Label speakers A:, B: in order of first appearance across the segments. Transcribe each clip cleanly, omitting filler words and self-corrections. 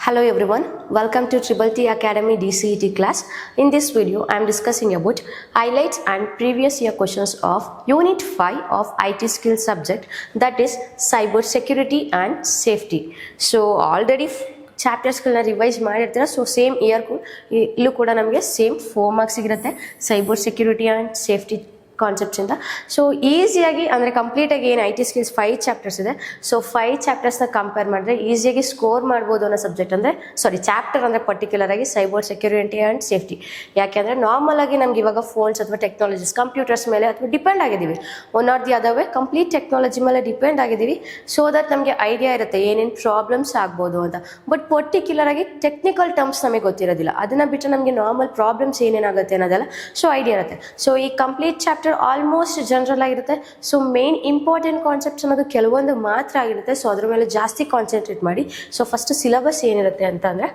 A: Hello everyone, welcome to Triple T Academy DCET class. In this video, I am discussing about highlights and previous year questions of Unit 5 of IT Skills subject, that is Cyber Security and Safety. So already ಚಾಪ್ಟರ್ಸ್ಗಳನ್ನ revise ಮಾಡಿರ್ತೀರ. So same ಇಲ್ಲೂ ಕೂಡ ನಮಗೆ same 4 marks ಸಿಗಿರುತ್ತೆ cyber security and safety ಕಾನ್ಸೆಪ್ಟ್ಸಿಂದ. So ಈಸಿಯಾಗಿ ಅಂದರೆ ಕಂಪ್ಲೀಟಾಗಿ ಏನು IT ಸ್ಕಿಲ್ಸ್ 5 ಚಾಪ್ಟರ್ಸ್ ಇದೆ, ಸೊ 5 ಚಾಪ್ಟರ್ಸ್ನ ಕಂಪೇರ್ ಮಾಡಿದ್ರೆ ಈಸಿಯಾಗಿ ಸ್ಕೋರ್ ಮಾಡ್ಬೋದು ಅನ್ನೋ ಸಬ್ಜೆಕ್ಟ್ ಅಂದರೆ ಚಾಪ್ಟರ್ ಅಂದರೆ ಪರ್ಟಿಕ್ಯುಲರ್ ಆಗಿ ಸೈಬರ್ ಸೆಕ್ಯೂರಿಟಿ ಆ್ಯಂಡ್ ಸೇಫ್ಟಿ. ಯಾಕೆಂದರೆ ನಾರ್ಮಲ್ ಆಗಿ ನಮ್ಗೆ ಇವಾಗ ಫೋನ್ಸ್ ಅಥವಾ ಟೆಕ್ನಾಲಜೀಸ್ ಕಂಪ್ಯೂಟರ್ಸ್ ಮೇಲೆ ಅಥವಾ ಡಿಪೆಂಡ್ ಆಗಿದ್ದೀವಿ, one R the other way complete technology ಮೇಲೆ ಡಿಪೆಂಡ್ ಆಗಿದ್ದೀವಿ. ಸೊ ದಟ್ ನಮಗೆ ಐಡಿಯಾ ಇರುತ್ತೆ ಏನೇನು ಪ್ರಾಬ್ಲಮ್ಸ್ ಆಗ್ಬೋದು ಅಂತ. ಬಟ್ ಪರ್ಟಿಕ್ಯುಲರ್ ಆಗಿ ಟೆಕ್ನಿಕಲ್ ಟರ್ಮ್ಸ್ ನಮಗೆ ಗೊತ್ತಿರೋದಿಲ್ಲ, ಅದನ್ನು ಬಿಟ್ಟರೆ ನಮಗೆ ನಾರ್ಮಲ್ ಪ್ರಾಬ್ಲಮ್ಸ್ ಏನೇನಾಗುತ್ತೆ ಅನ್ನೋದೆಲ್ಲ ಸೊ ಐಡಿಯಾ ಇರುತ್ತೆ. ಸೊ ಈ ಕಂಪ್ಲೀಟ್ ಚಾಪ್ಟರ್ ಆಲ್ಮೋಸ್ಟ್ ಜನರಲ್ ಆಗಿರುತ್ತೆ. ಸೊ ಮೇನ್ ಇಂಪಾರ್ಟೆಂಟ್ ಕಾನ್ಸೆಪ್ಟ್ಸ್ ಅನ್ನೋದು ಕೆಲವೊಂದು ಮಾತ್ರ ಆಗಿರುತ್ತೆ. ಸೊ ಅದ್ರ ಮೇಲೆ ಜಾಸ್ತಿ ಕಾನ್ಸಂಟ್ರೇಟ್ ಮಾಡಿ. ಸೊ ಫಸ್ಟ್ ಸಿಲೆಬಸ್ ಏನಿರುತ್ತೆ ಅಂತಂದರೆ,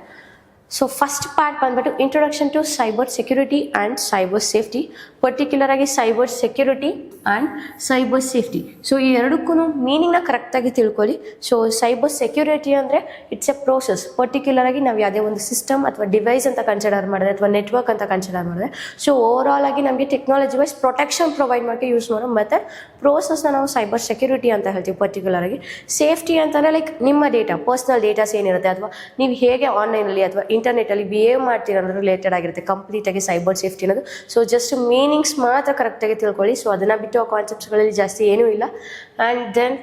A: ಸೊ ಫಸ್ಟ್ ಪಾರ್ಟ್ ಬಂದ್ಬಿಟ್ಟು introduction to cyber security and cyber safety, particular ಆಗಿ cyber security and cyber safety. So ಈ ಎರಡಕ್ಕೂ ಮೀನಿಂಗ್ನ ಕರೆಕ್ಟಾಗಿ ತಿಳ್ಕೊಳ್ಳಿ. ಸೊ ಸೈಬರ್ ಸೆಕ್ಯೂರಿಟಿ ಅಂದರೆ ಇಟ್ಸ್ ಎ ಪ್ರೋಸೆಸ್. ಪರ್ಟಿಕ್ಯುಲರ್ ಆಗಿ ನಾವು ಯಾವುದೇ ಒಂದು ಸಿಸ್ಟಮ್ ಅಥವಾ ಡಿವೈಸ್ ಅಂತ ಕನ್ಸಿಡರ್ ಮಾಡಿದ್ರೆ ಅಥವಾ ನೆಟ್ವರ್ಕ್ ಅಂತ ಕನ್ಸಿಡರ್ ಮಾಡಿದ್ರೆ, ಸೊ ಓವರ್ ಆಲ್ ಆಗಿ ನಮಗೆ ಟೆಕ್ನಾಲಜಿ ವೈಸ್ ಪ್ರೊಟೆಕ್ಷನ್ ಪ್ರೊವೈಡ್ ಮಾಡೋಕ್ಕೆ ಯೂಸ್ ಮಾಡೋ ಮೆಥಡ್ ಪ್ರೋಸೆಸ್ನ ನಾವು ಸೈಬರ್ ಸೆಕ್ಯೂರಿಟಿ ಅಂತ ಹೇಳ್ತೀವಿ. ಪರ್ಟಿಕ್ಯುಲರ್ ಆಗಿ ಸೇಫ್ಟಿ ಅಂತಂದರೆ ಲೈಕ್ ನಿಮ್ಮ ಡೇಟಾ, ಪರ್ಸ್ನಲ್ ಡೇಟಾಸ್ ಏನಿರುತ್ತೆ ಅಥವಾ ನೀವು ಹೇಗೆ ಆನ್ಲೈನಲ್ಲಿ ಅಥವಾ ಇಂಟರ್ನೆಟಲ್ಲಿ ಬಿಹೇವ್ ಮಾಡ್ತೀರ ಅನ್ನೋದು ರಿಲೇಟೆಡ್ ಆಗಿರುತ್ತೆ ಕಂಪ್ಲೀಟಾಗಿ ಸೈಬರ್ ಸೇಫ್ಟಿ ಅನ್ನೋದು. ಸೊ ಜಸ್ಟ್ ಮೀನಿಂಗ್ಸ್ ಮಾತ್ರ ಕರೆಕ್ಟಾಗಿ ತಿಳ್ಕೊಳ್ಳಿ. ಸೊ ಅದನ್ನು ಬಿಟ್ಟು ಆ ಕಾನ್ಸೆಪ್ಟ್ಸ್ಗಳಲ್ಲಿ ಜಾಸ್ತಿ ಏನೂ ಇಲ್ಲ. And then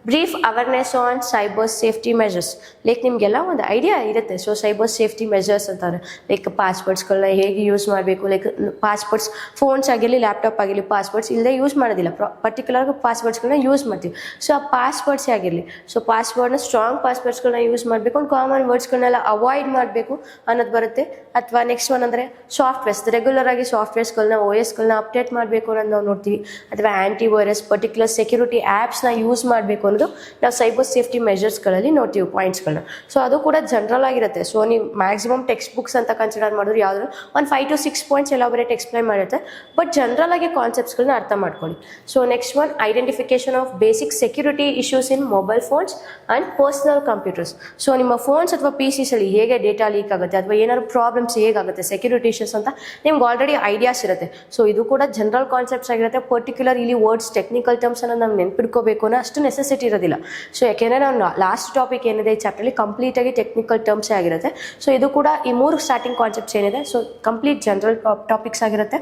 A: brief awareness on cyber safety measures. Like ನಿಮಗೆಲ್ಲ ಒಂದು ಐಡಿಯಾ ಇರುತ್ತೆ. ಸೊ ಸೈಬರ್ ಸೇಫ್ಟಿ ಮೆಜರ್ಸ್ ಅಂತಾರೆ ಲೈಕ್ ಪಾಸ್ವರ್ಡ್ಸ್ಗಳನ್ನ ಹೇಗೆ ಯೂಸ್ ಮಾಡಬೇಕು. ಲೈಕ್ ಪಾಸ್ವರ್ಡ್ಸ್ ಫೋನ್ಸ್ ಆಗಿರಲಿ ಲ್ಯಾಪ್ಟಾಪ್ ಆಗಿರಲಿ ಪಾಸ್ವರ್ಡ್ಸ್ ಇಲ್ಲದೆ ಯೂಸ್ ಮಾಡೋದಿಲ್ಲ, ಪರ್ಟಿಕ್ಯುಲರ್ ಪಾಸ್ವರ್ಡ್ಸ್ಗಳನ್ನ ಯೂಸ್ ಮಾಡ್ತೀವಿ. ಸೊ ಆ ಪಾಸ್ವರ್ಡ್ಸೇ ಆಗಿರಲಿ, ಸೊ ಪಾಸ್ವರ್ಡ್ನ ಸ್ಟ್ರಾಂಗ್ ಪಾಸ್ವರ್ಡ್ಸ್ಗಳನ್ನ ಯೂಸ್ ಮಾಡಬೇಕು, ಒಂದು ಕಾಮನ್ ವರ್ಡ್ಸ್ಗಳನ್ನೆಲ್ಲ ಅವಾಯ್ಡ್ ಮಾಡಬೇಕು ಅನ್ನೋದು ಬರುತ್ತೆ. ಅಥವಾ ನೆಕ್ಸ್ಟ್ ಒನ್ ಅಂದರೆ ಸಾಫ್ಟ್ವೇರ್ಸ್, ರೆಗ್ಯುಲರ್ ಆಗಿ ಸಾಫ್ಟ್ವೇರ್ಸ್ಗಳನ್ನ OSಗಳನ್ನ ಅಪ್ಡೇಟ್ ಮಾಡಬೇಕು ಅನ್ನೋದು ನಾವು ನೋಡ್ತೀವಿ. ಅಥವಾ ಆ್ಯಂಟಿ ವೈರಸ್, ಪರ್ಟಿಕ್ಯುಲರ್ ಸೆಕ್ಯೂರಿಟಿ ಆ್ಯಪ್ಸ್ನ ಯೂಸ್ ಮಾಡಬೇಕು ಅನ್ನೋದು ನಾವು ಸೈಬರ್ ಸೇಫ್ಟಿ ಮೆಜರ್ಸ್ಗಳಲ್ಲಿ ನೋಡ್ತೀವಿ ಪಾಯಿಂಟ್ಸ್ಗಳನ್ನ. ಸೊ ಅದು ಕೂಡ ಜನರಲ್ ಆಗಿರುತ್ತೆ. ಸೊ ನೀವು ಮ್ಯಾಕ್ಸಿಮಮ್ ಟೆಕ್ಸ್ಟ್ ಬುಕ್ಸ್ ಅಂತ ಕನ್ಸಿಡರ್ ಮಾಡಿದ್ರೆ ಯಾವ್ದಾದ್ರು ಒಂದು 5 to 6 ಪಾಯಿಂಟ್ಸ್ ಎಲಾಬರೇಟ್ ಎಕ್ಸ್ಪ್ಲೈನ್ ಮಾಡಿರುತ್ತೆ. ಬಟ್ ಜನರಲ್ ಆಗಿ ಕಾನ್ಸೆಪ್ಟ್ಸ್ಗಳನ್ನ ಅರ್ಥ ಮಾಡ್ಕೊಳ್ಳಿ. So next one identification of basic security issues in mobile phones and personal computers. So ನಿಮ್ಮ ಫೋನ್ಸ್ ಅಥವಾ PCs ಅಲ್ಲಿ ಹೇಗೆ ಡೇಟಾ ಲೀಕ್ ಆಗುತ್ತೆ ಅಥವಾ ಏನಾದ್ರು ಪ್ರಾಬ್ಲಮ್ಸ್ ಹೇಗಾಗುತ್ತೆ ಸೆಕ್ಯೂರಿಟಿ ಇಶ್ಯೂಸ್ ಅಂತ ನಿಮ್ಗೆ ಆಲ್ರೆಡಿ ಐಡಿಯಾಸ್ ಇರುತ್ತೆ. ಸೊ ಇದು ಕೂಡ ಜನರಲ್ ಕಾನ್ಸೆಪ್ಟ್ಸ್ ಆಗಿರುತ್ತೆ. ಪರ್ಟಿಕ್ಯುಲರ್ ಇಲ್ಲಿ ವರ್ಡ್ಸ್ ಟೆಕ್ನಿಕಲ್ ಟರ್ಮ್ಸ್ ಅನ್ನು ನಾವು ನೆನ್ಪಿಡ್ಕೋಬೇಕು ಅನ್ನೋ ಅಷ್ಟು ನೆಸೆಸಿಟಿ ಇರೋದಿಲ್ಲ. ಸೊ ಯಾಕೆಂದರೆ ನಾವು ಲಾಸ್ಟ್ ಟಾಪಿಕ್ ಏನಿದೆ ಈ ಚಾಪ್ಟರ್ಲಿ ಕಂಪ್ಲೀಟಾಗಿ ಟೆಕ್ನಿಕಲ್ ಟರ್ಮ್ಸೇ ಆಗಿರುತ್ತೆ. ಸೊ ಇದು ಕೂಡ ಈ 3 ಸ್ಟಾರ್ಟಿಂಗ್ ಕಾನ್ಸೆಪ್ಟ್ಸ್ ಏನಿದೆ ಸೊ ಕಂಪ್ಲೀಟ್ ಜನರಲ್ ಟಾಪಿಕ್ಸ್ ಆಗಿರುತ್ತೆ.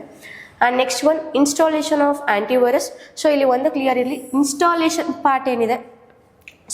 A: And next one installation of antivirus. So ಇಲ್ಲಿ ಒಂದು ಕ್ಲಿಯರ್ ಇರಲಿ, ಇನ್ಸ್ಟಾಲೇಷನ್ ಪಾರ್ಟ್ ಏನಿದೆ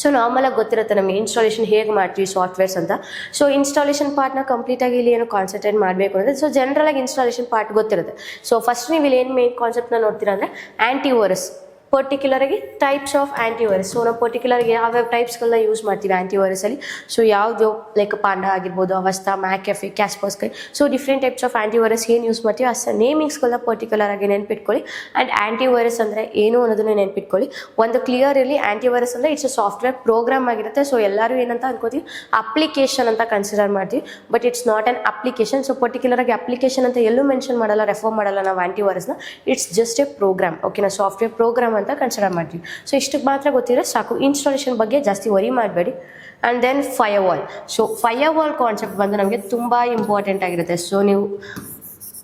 A: ಸೊ ನಾರ್ಮಲಾಗಿ ಗೊತ್ತಿರುತ್ತೆ ನಮಗೆ ಇನ್ಸ್ಟಾಲೇಷನ್ ಹೇಗೆ ಮಾಡ್ತೀವಿ ಸಾಫ್ಟ್ವೇರ್ಸ್ ಅಂತ. ಸೊ ಇನ್ಸ್ಟಾಲೇಷನ್ ಪಾರ್ಟ್ನ ಕಂಪ್ಲೀಟಾಗಿ ಇಲ್ಲಿ ಏನು ಕಾನ್ಸಂಟ್ರೇಟ್ ಮಾಡಬೇಕು ಅಂದರೆ, ಸೊ ಜನರಲಾಗಿ ಇನ್ಸ್ಟಾಲೇಷನ್ ಪಾರ್ಟ್ ಗೊತ್ತಿರುತ್ತೆ. ಸೊ ಫಸ್ಟ್ ನೀವು ಇಲ್ಲಿ ಏನು ಮೇನ್ ಕಾನ್ಸೆಪ್ಟ್ನ ನೋಡ್ತೀರಾ ಅಂದರೆ ಆ್ಯಂಟಿವೈರಸ್, ಪರ್ಟಿಕ್ಯುಲರ್ ಆಗಿ ಟೈಪ್ಸ್ ಆಫ್ ಆ್ಯಂಟಿವೈರಸ್. ಸೊ ನಾವು ಪರ್ಟಿಕ್ಯುಲರ್ ಆಗಿ ಯಾವ್ಯಾವ ಟೈಪ್ಸ್ಗಳನ್ನ ಯೂಸ್ ಮಾಡ್ತೀವಿ ಆ್ಯಂಟಿವೈರಸಲ್ಲಿ. ಸೊ ಯಾವುದು ಲೈಕ್ ಪಾಂಡಾ ಆಗಿರ್ಬೋದು, Avast, McAfee, Kaspersky. So different types of antivirus ಏನು ಯೂಸ್ ಮಾಡ್ತೀವಿ ಅಷ್ಟು ನೇಮಿಂಗ್ಸ್ಗಳನ್ನ ಪರ್ಟಿಕ್ಯುಲರ್ ಆಗಿ ನೆನ್ಪಿಟ್ಕೊಳ್ಳಿ. ಆ್ಯಂಡ್ ಆ್ಯಂಟಿವೈರಸ್ ಅಂದರೆ ಏನು ಅನ್ನೋದನ್ನ ನೆನ್ಪಿಟ್ಕೊಳ್ಳಿ. ಒಂದು ಕ್ಲಿಯರ್ ಇರಲಿ, ಆ್ಯಂಟಿವೈರಸ್ ಅಂದರೆ ಇಟ್ಸ್ ಅ ಸಾಫ್ಟ್ವೇರ್ ಪ್ರೋಗ್ರಾಮ್ ಆಗಿರುತ್ತೆ. ಸೊ ಎಲ್ಲರೂ ಏನಂತ ಅನ್ಕೋತೀವಿ ಅಪ್ಲಿಕೇಶನ್ ಅಂತ ಕನ್ಸಿಡರ್ ಮಾಡ್ತೀವಿ, but it's not an application. So particular ಆಗಿ ಅಪ್ಲಿಕೇಶನ್ ಅಂತ ಎಲ್ಲೂ ಮೆನ್ಷನ್ ಮಾಡಲ್ಲ, ರೆಫರ್ ಮಾಡಲ್ಲ ನಾವು ಆ್ಯಂಟಿವೈರಸ್ನ. ಇಟ್ಸ್ ಜಸ್ಟ್ ಎ ಪ್ರೋಗ್ರಾಮ್, ಓಕೆನಾ, ಸಾಫ್ಟ್ವೇರ್ ಪ್ರೋಗ್ರಾಮ್ ಅಂತ ಕನ್ಸಿಡರ್ ಮಾಡ್ತೀವಿ. ಸೊ ಇಷ್ಟಕ್ಕೆ ಮಾತ್ರ ಗೊತ್ತಿದ್ರೆ ಸಾಕು. ಇನ್ಸ್ಟಾಲೇಷನ್ ಬಗ್ಗೆ ಜಾಸ್ತಿ ವರಿ ಮಾಡಬೇಡಿ. And then firewall. So firewall concept ಬಂದು ನಮಗೆ ತುಂಬ ಇಂಪಾರ್ಟೆಂಟ್ ಆಗಿರುತ್ತೆ. ಸೊ ನೀವು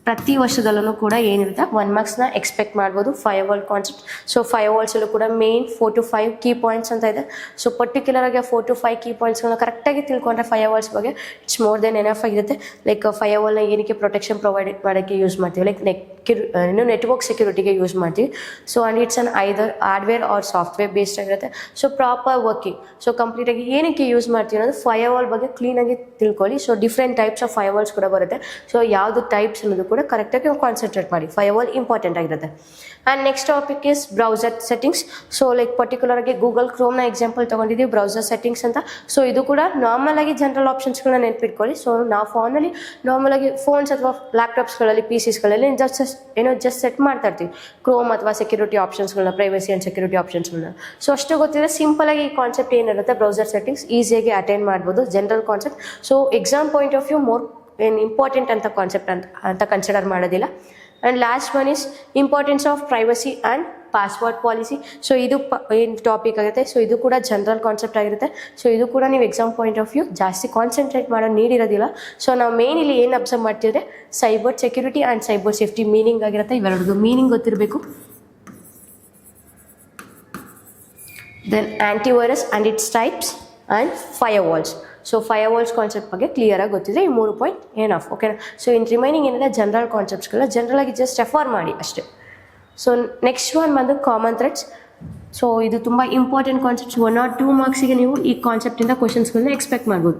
A: ಪ್ರತಿ ವರ್ಷದಲ್ಲೂ ಕೂಡ ಏನಿರುತ್ತೆ 1 ಮಾರ್ಕ್ಸ್ನ ಎಕ್ಸ್ಪೆಕ್ಟ್ ಮಾಡ್ಬೋದು ಫೈರ್ವಾಲ್ ಕಾನ್ಸೆಪ್ಟ್. ಸೊ ಫೈರ್ವಾಲ್ಸಲ್ಲೂ ಕೂಡ ಮೇನ್ 4 to 5 ಕೀ ಪಾಯಿಂಟ್ಸ್ ಅಂತ ಇದೆ. ಸೊ ಪರ್ಟಿಕ್ಯುಲರ್ ಆಗಿ 4 to 5 ಕೀ ಪಾಯಿಂಟ್ಸ್ಗಳನ್ನ ಕರೆಕ್ಟಾಗಿ ತಿಳ್ಕೊಂಡ್ರೆ ಫೈರ್ವಾಲ್ಸ್ ಬಗ್ಗೆ ಇಟ್ಸ್ ಮೋರ್ ದೆನ್ ಎನಫ್ ಆಗಿರುತ್ತೆ. ಲೈಕ್ ಫೈರ್ವಾಲ್ನ ಏನಕ್ಕೆ ಪ್ರೊಟೆಕ್ಷನ್ ಪ್ರೊವೈಡ್ ಮಾಡೋಕ್ಕೆ ಯೂಸ್ ಮಾಡ್ತೀವಿ, ಲೈಕ್ ನೆಟ್ವರ್ಕ್ ಸೆಕ್ಯೂರಿಟಿಗೆ ಯೂಸ್ ಮಾಡ್ತೀವಿ. So and it's an either hardware or software based ಆಗಿರುತ್ತೆ. ಸೊ ಪ್ರಾಪರ್ ವರ್ಕಿಂಗ್, ಸೊ ಕಂಪ್ಲೀಟಾಗಿ ಏನಕ್ಕೆ ಯೂಸ್ ಮಾಡ್ತೀವಿ ಅನ್ನೋದು ಫೈರ್ವಾಲ್ ಬಗ್ಗೆ ಕ್ಲೀನಾಗಿ ತಿಳ್ಕೊಳ್ಳಿ. So different types of firewalls ಕೂಡ ಬರುತ್ತೆ. ಸೊ ಯಾವುದು ಟೈಪ್ಸ್ ಅನ್ನೋದು ಕೂಡ ಕರೆಕ್ಟಾಗಿ ಕಾನ್ಸಂಟ್ರೇಟ್ ಮಾಡಿ. ಫೈರ್ವಾಲ್ ಇಂಪಾರ್ಟೆಂಟ್ ಆಗಿರುತ್ತೆ. And next topic is browser settings. So like particular ಆಗಿ ಗೂಗಲ್ ಕ್ರೋಮ್ನ ಎಕ್ಸಾಂಪಲ್ ತೊಗೊಂಡಿದ್ದೀವಿ ಬ್ರೌಸರ್ ಸೆಟ್ಟಿಂಗ್ಸ್ ಅಂತ. ಸೊ ಇದು ಕೂಡ ನಾರ್ಮಲ್ ಆಗಿ ಜನರಲ್ ಆಪ್ಷನ್ಸ್ಗಳನ್ನ ನೆನ್ಪಿಟ್ಕೊಳ್ಳಿ. ಸೊ ನಾವು ಫೋನಲ್ಲಿ ನಾರ್ಮಲ್ ಆಗಿ ಫೋನ್ಸ್ ಅಥವಾ ಲ್ಯಾಪ್ಟಾಪ್ಸ್ಗಳಲ್ಲಿ PCsಗಳಲ್ಲಿ ಜಸ್ಟ್ ಸೆಟ್ ಮಾಡ್ತಾ ಇರ್ತೀವಿ ಕ್ರೋಮ್ ಅಥವಾ ಸೆಕ್ಯೂರಿಟಿ ಆಪ್ಷನ್ಸ್ಗಳನ್ನ, ಪ್ರೈವಸಿ ಆ್ಯಂಡ್ ಸೆಕ್ಯೂರಿಟಿ ಆಪ್ಷನ್ಸ್ಗಳನ್ನ. ಸೊ ಅಷ್ಟು ಗೊತ್ತಿದ್ರೆ ಸಿಂಪಲ್ ಆಗಿ ಈ ಕಾನ್ಸೆಪ್ಟ್ ಏನಿರುತ್ತೆ ಬ್ರೌಸರ್ ಸೆಟ್ಟಿಂಗ್ಸ್ ಈಸಿಯಾಗಿ ಅಟೆಂಡ್ ಮಾಡ್ಬೋದು, general concept. So exam point of view more ಏನು ಇಂಪಾರ್ಟೆಂಟ್ ಅಂತ ಕಾನ್ಸೆಪ್ಟ್ ಅಂತ ಕನ್ಸಿಡರ್ ಮಾಡೋದಿಲ್ಲ. And last one is importance of privacy and password policy. So ಇದು ಏನು ಟಾಪಿಕ್ ಆಗುತ್ತೆ. ಸೊ ಇದು ಕೂಡ ಜನರಲ್ ಕಾನ್ಸೆಪ್ಟ್ ಆಗಿರುತ್ತೆ. ಸೊ ಇದು ಕೂಡ ನೀವು ಎಕ್ಸಾಮ್ ಪಾಯಿಂಟ್ ಆಫ್ ವ್ಯೂ ಜಾಸ್ತಿ ಕಾನ್ಸಂಟ್ರೇಟ್ ಮಾಡೋ ನೀಡಿರೋದಿಲ್ಲ. ಸೊ ನಾವು ಮೇನ್ ಇಲ್ಲಿ ಏನು ಅಬ್ಸರ್ವ್ ಮಾಡ್ತಿದ್ರೆ cyber security and cyber safety meaning ಆಗಿರುತ್ತೆ. ಇವೆರಡದು ಮೀನಿಂಗ್ ಗೊತ್ತಿರಬೇಕು. Then antivirus and it's types and firewalls. So firewalls concept ಬಗ್ಗೆ ಕ್ಲಿಯರಾಗಿ ಗೊತ್ತಿದೆ. ಈ 3 ಪಾಯಿಂಟ್ ಏನಫ್. ಓಕೆನಾ. ಸೊ ಇನ್ ರಿಮೈನಿಂಗ್ ಏನಿದೆ ಜನರಲ್ ಕಾನ್ಸೆಪ್ಟ್ಸ್ಗಳನ್ನ ಜನರಲಾಗಿ ಜಸ್ಟ್ ರೆಫರ್ ಮಾಡಿ ಅಷ್ಟೇ. ಸೊ ನೆಕ್ಸ್ಟ್ ಒನ್ ಬಂದು ಕಾಮನ್ ಥ್ರೆಡ್ಸ್. ಸೊ ಇದು ತುಂಬ ಇಂಪಾರ್ಟೆಂಟ್ ಕಾನ್ಸೆಪ್ಟ್ಸ್. 1 or 2 ಮಾರ್ಕ್ಸಿಗೆ ನೀವು ಈ ಕಾನ್ಸೆಪ್ಟಿಂದ ಕ್ವಶನ್ಸ್ಗಳನ್ನ ಎಕ್ಸ್ಪೆಕ್ಟ್ ಮಾಡ್ಬೋದು.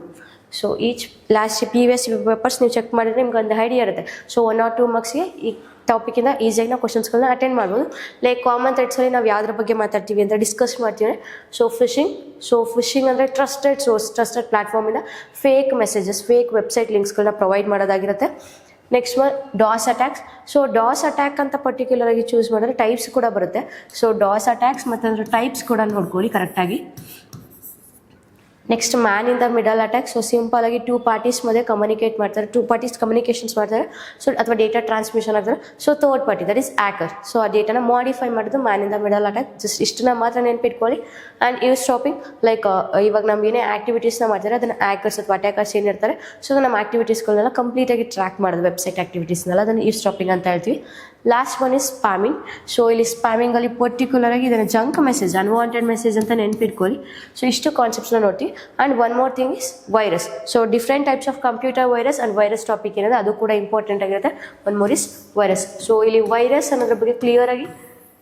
A: So each last previous papers ನೀವು ಚೆಕ್ ಮಾಡಿದ್ರೆ ನಿಮ್ಗೆ ಒಂದು ಐಡಿಯಾ ಇರುತ್ತೆ. ಸೊ 1 or 2 ಮಾರ್ಕ್ಸ್ಗೆ ಈ ಟಾಪಿಕಿಂದ ಈಸಿಯಾಗಿ ನಾವು ಕ್ವಶನ್ಸ್ಗಳನ್ನ ಅಟೆಂಡ್ ಮಾಡ್ಬೋದು. ಲೈಕ್ ಕಾಮನ್ ಥ್ರೆಡ್ಸಲ್ಲಿ ನಾವು ಯಾವುದ್ರ ಬಗ್ಗೆ ಮಾತಾಡ್ತೀವಿ ಅಂತ ಡಿಸ್ಕಸ್ ಮಾಡ್ತೀವಿ. ಸೊ ಫಿಶಿಂಗ್ ಅಂದರೆ ಟ್ರಸ್ಟೆಡ್ ಸೋರ್ಸ್, ಟ್ರಸ್ಟೆಡ್ ಪ್ಲಾಟ್ಫಾರ್ಮಿಂದ ಫೇಕ್ ಮೆಸೇಜಸ್, ಫೇಕ್ ವೆಬ್ಸೈಟ್ ಲಿಂಕ್ಸ್ಗಳನ್ನ ಪ್ರೊವೈಡ್ ಮಾಡೋದಾಗಿರುತ್ತೆ. Next one DoS attacks. So DoS attack ಅಂತ ಪರ್ಟಿಕ್ಯುಲರ್ ಆಗಿ ಚೂಸ್ ಮಾಡಿದ್ರೆ ಟೈಪ್ಸ್ ಕೂಡ ಬರುತ್ತೆ. ಸೊ ಡಾಸ್ ಅಟ್ಯಾಕ್ಸ್ ಮತ್ತು ಅದರ ಟೈಪ್ಸ್ ಕೂಡ ನೋಡ್ಕೊಳ್ಳಿ ಕರೆಕ್ಟಾಗಿ. Next man in the middle attack. So simple ಆಗಿ 2 ಪಾರ್ಟೀಸ್ ಮಧ್ಯೆ ಕಮ್ಯುನಿಕೇಟ್ ಮಾಡ್ತಾರೆ, 2 ಪಾರ್ಟೀಸ್ ಕಮ್ಯುನಿಕೇಷನ್ಸ್ ಮಾಡ್ತಾರೆ. ಸೊ ಅಥವಾ ಡೇಟಾ ಟ್ರಾನ್ಸ್ಮಿಷನ್ ಆಗ್ತಾರೆ. So third party that is hacker. So ಆ ಡೇಟಾನ ಮಾಡಿಫೈ ಮಾಡೋದು man in the middle attack. Just ಇಷ್ಟನ್ನ ಮಾತ್ರ ನೆನ್ಪಿಟ್ಕೊಳ್ಳಿ. ಆ್ಯಂಡ್ ಇವ್ ಸ್ಟಾಪಿಂಗ್ ಲೈಕ್ ಇವಾಗ ನಮ್ಗೆ ಏನೇ ಆ್ಯಕ್ಟಿವಿಟೀಸ್ನ ಮಾಡ್ತಾರೆ ಅದನ್ನು ಹ್ಯಾಕರ್ಸ್ ಅಥವಾ ಅಟ್ಯಾಕರ್ಸ್ ಏನಿರ್ತಾರೆ. ಸೊ ನಮ್ಮ ಆ್ಯಕ್ಟಿವಿಟೀಸ್ಗಳನ್ನೆಲ್ಲ ಕಂಪ್ಲೀಟಾಗಿ ಟ್ರ್ಯಾಕ್ ಮಾಡೋದು, ವೆಬ್ಸೈಟ್ ಆ್ಯಕ್ಟಿವಿಟೀಸ್ನೆಲ್ಲ, ಅದನ್ನು ಇವ್ ಸ್ಟಾಪಿಂಗ್ ಅಂತ ಹೇಳ್ತೀವಿ. Last one is spamming. So ಇಲ್ಲಿ ಸ್ಪ್ಯಾಮಿಂಗಲ್ಲಿ ಪರ್ಟಿಕ್ಯುಲರ್ ಆಗಿ ಇದನ್ನು ಜಂಕ್ ಮೆಸೇಜ್, ಅನ್ವಾಂಟೆಡ್ ಮೆಸೇಜ್ ಅಂತ ನೆನ್ಪಿಟ್ಕೊಳ್ಳಿ. ಸೊ ಇಷ್ಟು ಕಾನ್ಸೆಪ್ಟ್ಸ್ನ ನೋಡ್ತೀವಿ. And one more thing is virus. So different types of computer virus and virus topic ಏನಿದೆ ಅದು ಕೂಡ ಇಂಪಾರ್ಟೆಂಟ್ ಆಗಿರುತ್ತೆ. One more is virus. So ಇಲ್ಲಿ ವೈರಸ್ ಅನ್ನೋದ್ರ ಬಗ್ಗೆ ಕ್ಲಿಯರ್ ಆಗಿ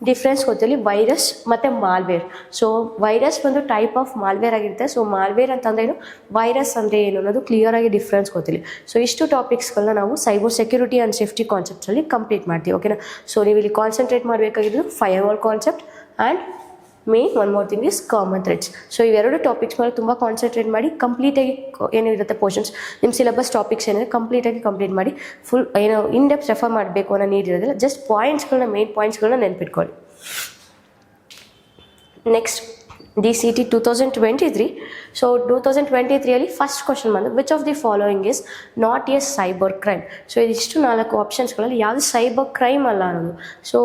A: ಡಿಫ್ರೆನ್ಸ್ ಗೊತ್ತಿಲ್ಲ, ವೈರಸ್ ಮತ್ತು ಮಾಲ್ವೇರ್. ಸೊ ವೈರಸ್ ಒಂದು ಟೈಪ್ ಆಫ್ ಮಾಲ್ವೇರ್ ಆಗಿರುತ್ತೆ. ಸೊ ಮಾಲ್ವೇರ್ ಅಂತಂದ್ರೆ ಏನು, ವೈರಸ್ ಅಂದರೆ ಏನು ಅನ್ನೋದು ಕ್ಲಿಯರ್ ಆಗಿ ಡಿಫ್ರೆನ್ಸ್ ಗೊತ್ತಿಲ್ಲ. ಸೊ ಇಷ್ಟು ಟಾಪಿಕ್ಸ್ಗಳನ್ನ ನಾವು ಸೈಬರ್ ಸೆಕ್ಯೂರಿಟಿ ಆ್ಯಂಡ್ ಸೇಫ್ಟಿ ಕಾನ್ಸೆಪ್ಟ್ಸಲ್ಲಿ ಕಂಪ್ಲೀಟ್ ಮಾಡ್ತೀವಿ. ಓಕೆನಾ. ಸೊ ನೀವು ಇಲ್ಲಿ ಕಾನ್ಸಂಟ್ರೇಟ್ ಮಾಡಬೇಕಾಗಿದ್ದು firewall concept and main one more thing is common Threads. So ಇವೆರಡು ಟಾಪಿಕ್ಸ್ ಮೇಲೆ ತುಂಬ ಕಾನ್ಸಂಟ್ರೇಟ್ ಮಾಡಿ ಕಂಪ್ಲೀಟಾಗಿ ಏನಿರುತ್ತೆ ಪೋರ್ಷನ್ಸ್, ನಿಮ್ಮ ಸಿಲೆಬಸ್ ಟಾಪಿಕ್ಸ್ ಏನಿದೆ ಕಂಪ್ಲೀಟಾಗಿ ಕಂಪ್ಲೀಟ್ ಮಾಡಿ. ಫುಲ್ ಏನು ಇನ್ ಡೆಪ್ತ್ ರೆಫರ್ ಮಾಡಬೇಕು ಅನ್ನೋ ನೀಡ್ ಇರೋದಿಲ್ಲ. ಜಸ್ಟ್ ಪಾಯಿಂಟ್ಸ್ಗಳನ್ನ, ಮೇನ್ ಪಾಯಿಂಟ್ಸ್ಗಳನ್ನ ನೆನ್ಪಿಟ್ಕೊಳ್ಳಿ. Next DCT 2023. So 2023 first question ಬಂದು which of the following is not a cyber crime. So ಇದಿಷ್ಟು 4 ಆಪ್ಷನ್ಸ್ಗಳಲ್ಲಿ ಯಾವುದು ಸೈಬರ್ ಕ್ರೈಮ್ ಅಲ್ಲ ಅನ್ನೋದು. ಸೊ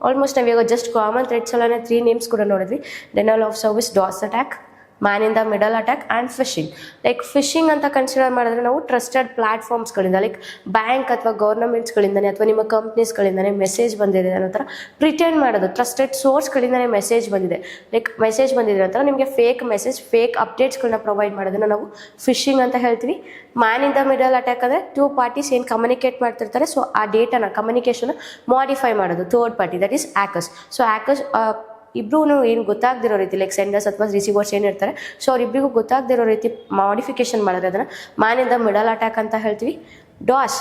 A: ಆಲ್ಮೋಸ್ಟ್ ನಾವು ಇವಾಗ ಜಸ್ಟ್ ಕಾಮನ್ ಥ್ರೆಡ್ಸ್ ಅಲ್ಲೇ 3 ನೇಮ್ಸ್ ಕೂಡ ನೋಡಿದ್ವಿ. Denial of service, DoS attack, man in the middle attack and phishing. Like phishing ಅಂತ ಕನ್ಸಿಡರ್ ಮಾಡಿದ್ರೆ ನಾವು ಟ್ರಸ್ಟೆಡ್ ಪ್ಲಾಟ್ಫಾರ್ಮ್ಸ್ಗಳಿಂದ, ಲೈಕ್ ಬ್ಯಾಂಕ್ ಅಥವಾ ಗೌರ್ಮೆಂಟ್ಸ್ಗಳಿಂದನೇ ಅಥವಾ ನಿಮ್ಮ ಕಂಪ್ನೀಸ್ಗಳಿಂದನೇ ಮೆಸೇಜ್ ಬಂದಿದೆ ಅನ್ನೋ ಥರ ಪ್ರಿಟೆಂಡ್ ಮಾಡೋದು. ಟ್ರಸ್ಟೆಡ್ ಸೋರ್ಸ್ಗಳಿಂದನೇ ಮೆಸೇಜ್ ಬಂದಿದೆ, ಲೈಕ್ ಮೆಸೇಜ್ ಬಂದಿದೆ ಅಂತ ನಿಮಗೆ ಫೇಕ್ ಮೆಸೇಜ್, ಫೇಕ್ ಅಪ್ಡೇಟ್ಸ್ಗಳನ್ನ ಪ್ರೊವೈಡ್ ಮಾಡೋದನ್ನು ನಾವು ಫಿಶಿಂಗ್ ಅಂತ ಹೇಳ್ತೀವಿ. Man in the middle attack ಅಂದರೆ 2 ಪಾರ್ಟೀಸ್ ಏನು ಕಮ್ಯುನಿಕೇಟ್ ಮಾಡ್ತಿರ್ತಾರೆ. ಸೊ ಆ ಡೇಟಾನ, ಕಮ್ಯುನಿಕೇಷನ್ ಮಾಡಿಫೈ ಮಾಡೋದು third party, that is hackers. So hackers ಇಬ್ಬರೂ ಏನು ಗೊತ್ತಾಗದಿರೋ ರೀತಿ, ಲೈಕ್ ಸೆಂಡರ್ಸ್ ಅಥವಾ ರಿಸೀವರ್ಸ್ ಏನಿರ್ತಾರೆ, ಸೊ ಅವ್ರಿಬ್ಬರಿಗೂ ಗೊತ್ತಾಗದಿರೋ ರೀತಿ ಮಾಡಿಫಿಕೇಶನ್ ಮಾಡೋದು, ಅದನ್ನು man in the middle attack ಅಂತ ಹೇಳ್ತೀವಿ. ಡಾಸ್,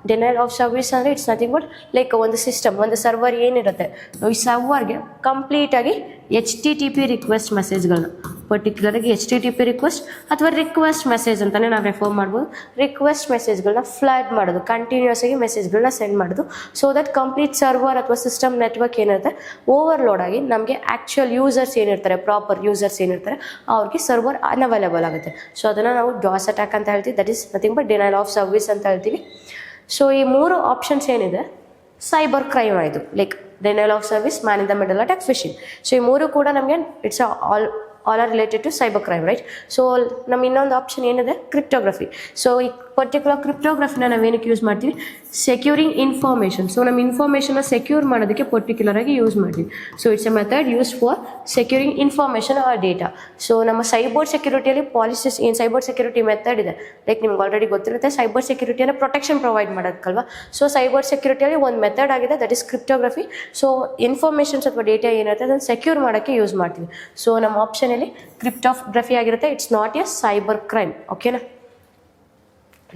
A: ಡೆನೈಲ್ ಆಫ್ ಸರ್ವಿಸ್ ಅಂದರೆ ಇಟ್ಸ್ ನಥಿಂಗ್ ಬಟ್ ಲೈಕ್ ಒಂದು ಸಿಸ್ಟಮ್, ಒಂದು ಸರ್ವರ್ ಏನಿರುತ್ತೆ, ಈ ಸರ್ವರ್ಗೆ ಕಂಪ್ಲೀಟಾಗಿ HTTP ರಿಕ್ವೆಸ್ಟ್ ಮೆಸೇಜ್ಗಳನ್ನ, ಪರ್ಟಿಕ್ಯುಲರಾಗಿ HTTP ರಿಕ್ವೆಸ್ಟ್ ಅಥವಾ ರಿಕ್ವೆಸ್ಟ್ ಮೆಸೇಜ್ ಅಂತಲೇ ನಾವು ರೆಫರ್ ಮಾಡ್ಬೋದು. ರಿಕ್ವೆಸ್ಟ್ ಮೆಸೇಜ್ಗಳನ್ನ ಫ್ಲಡ್ ಮಾಡೋದು, ಕಂಟಿನ್ಯೂಸ್ ಆಗಿ ಮೆಸೇಜ್ಗಳನ್ನ ಸೆಂಡ್ ಮಾಡೋದು. ಸೊ ದಟ್ ಕಂಪ್ಲೀಟ್ ಸರ್ವರ್ ಅಥವಾ ಸಿಸ್ಟಮ್ ನೆಟ್ವರ್ಕ್ ಏನಿರುತ್ತೆ ಓವರ್ಲೋಡ್ ಆಗಿ ನಮಗೆ ಆ್ಯಕ್ಚುಯಲ್ ಯೂಸರ್ಸ್ ಏನಿರ್ತಾರೆ, ಪ್ರಾಪರ್ ಯೂಸರ್ಸ್ ಏನಿರ್ತಾರೆ ಅವ್ರಿಗೆ ಸರ್ವರ್ ಅನ್ಅವೈಲೇಬಲ್ ಆಗುತ್ತೆ. ಸೊ ಅದನ್ನು ನಾವು ಡಾಸ್ ಅಟ್ಯಾಕ್ ಅಂತ ಹೇಳ್ತೀವಿ. That is nothing but denial of service ಅಂತ ಹೇಳ್ತೀವಿ. ಸೊ ಈ 3 ಆಪ್ಷನ್ಸ್ ಏನಿದೆ ಸೈಬರ್ ಕ್ರೈಮ್ ಆಯಿತು, like denial of service, man in the middle attack, phishing. So ಈ 3 ಕೂಡ ನಮಗೆ it's all are related to cyber crime, right. So ನಮ್ಮ ಇನ್ನೊಂದು ಆಪ್ಷನ್ ಏನಿದೆ ಕ್ರಿಪ್ಟೋಗ್ರಫಿ. ಸೊ ಈ ಪರ್ಟಿಕ್ಯುಲರ್ ಕ್ರಿಪ್ಟೋಗ್ರಫಿನ ನಾವೇನಕ್ಕೆ ಯೂಸ್ ಮಾಡ್ತೀವಿ, ಸೆಕ್ಯೂರಿಂಗ್ ಇನ್ಫಾರ್ಮೇಷನ್. ಸೊ ನಮ್ಮ ಇನ್ಫಾರ್ಮೇಷನ್ನ ಸೆಕ್ಯೂರ್ ಮಾಡೋದಕ್ಕೆ ಪರ್ಟಿಕ್ಯುಲರ್ ಆಗಿ ಯೂಸ್ ಮಾಡ್ತೀವಿ. So it's A method use for securing information or data. So ನಮ್ಮ ಸೈಬರ್ ಸೆಕ್ಯೂರಿಟಿಯಲ್ಲಿ ಪಾಲಿಸೀಸ್ ಏನು ಸೈಬರ್ ಸೆಕ್ಯೂರಿಟಿ ಮೆಥಡ್ ಇದೆ, ಲೈಕ್ ನಿಮ್ಗೆ ಆಲ್ರೆಡಿ ಗೊತ್ತಿರುತ್ತೆ. ಸೈಬರ್ ಸೆಕ್ಯೂರಿಟಿಯನ್ನು ಪ್ರೊಟೆಕ್ಷನ್ ಪ್ರೊವೈಡ್ ಮಾಡೋದಕ್ಕಲ್ವಾ. ಸೊ ಸೈಬರ್ ಸೆಕ್ಯೂರಿಟಿಯಲ್ಲಿ ಒಂದು ಮೆಥಡ್ ಆಗಿದೆ, that is cryptography. So informations ಅಥವಾ ಡೇಟಾ ಏನಿರುತ್ತೆ ಅದನ್ನು ಸೆಕ್ಯೂರ್ ಮಾಡೋಕ್ಕೆ ಯೂಸ್ ಮಾಡ್ತೀವಿ. ಸೊ ನಮ್ಮ ಆಪ್ಷನಲ್ಲಿ ಕ್ರಿಪ್ಟೋಗ್ರಫಿ ಆಗಿರುತ್ತೆ. It's not a cyber crime. ಓಕೆನಾ.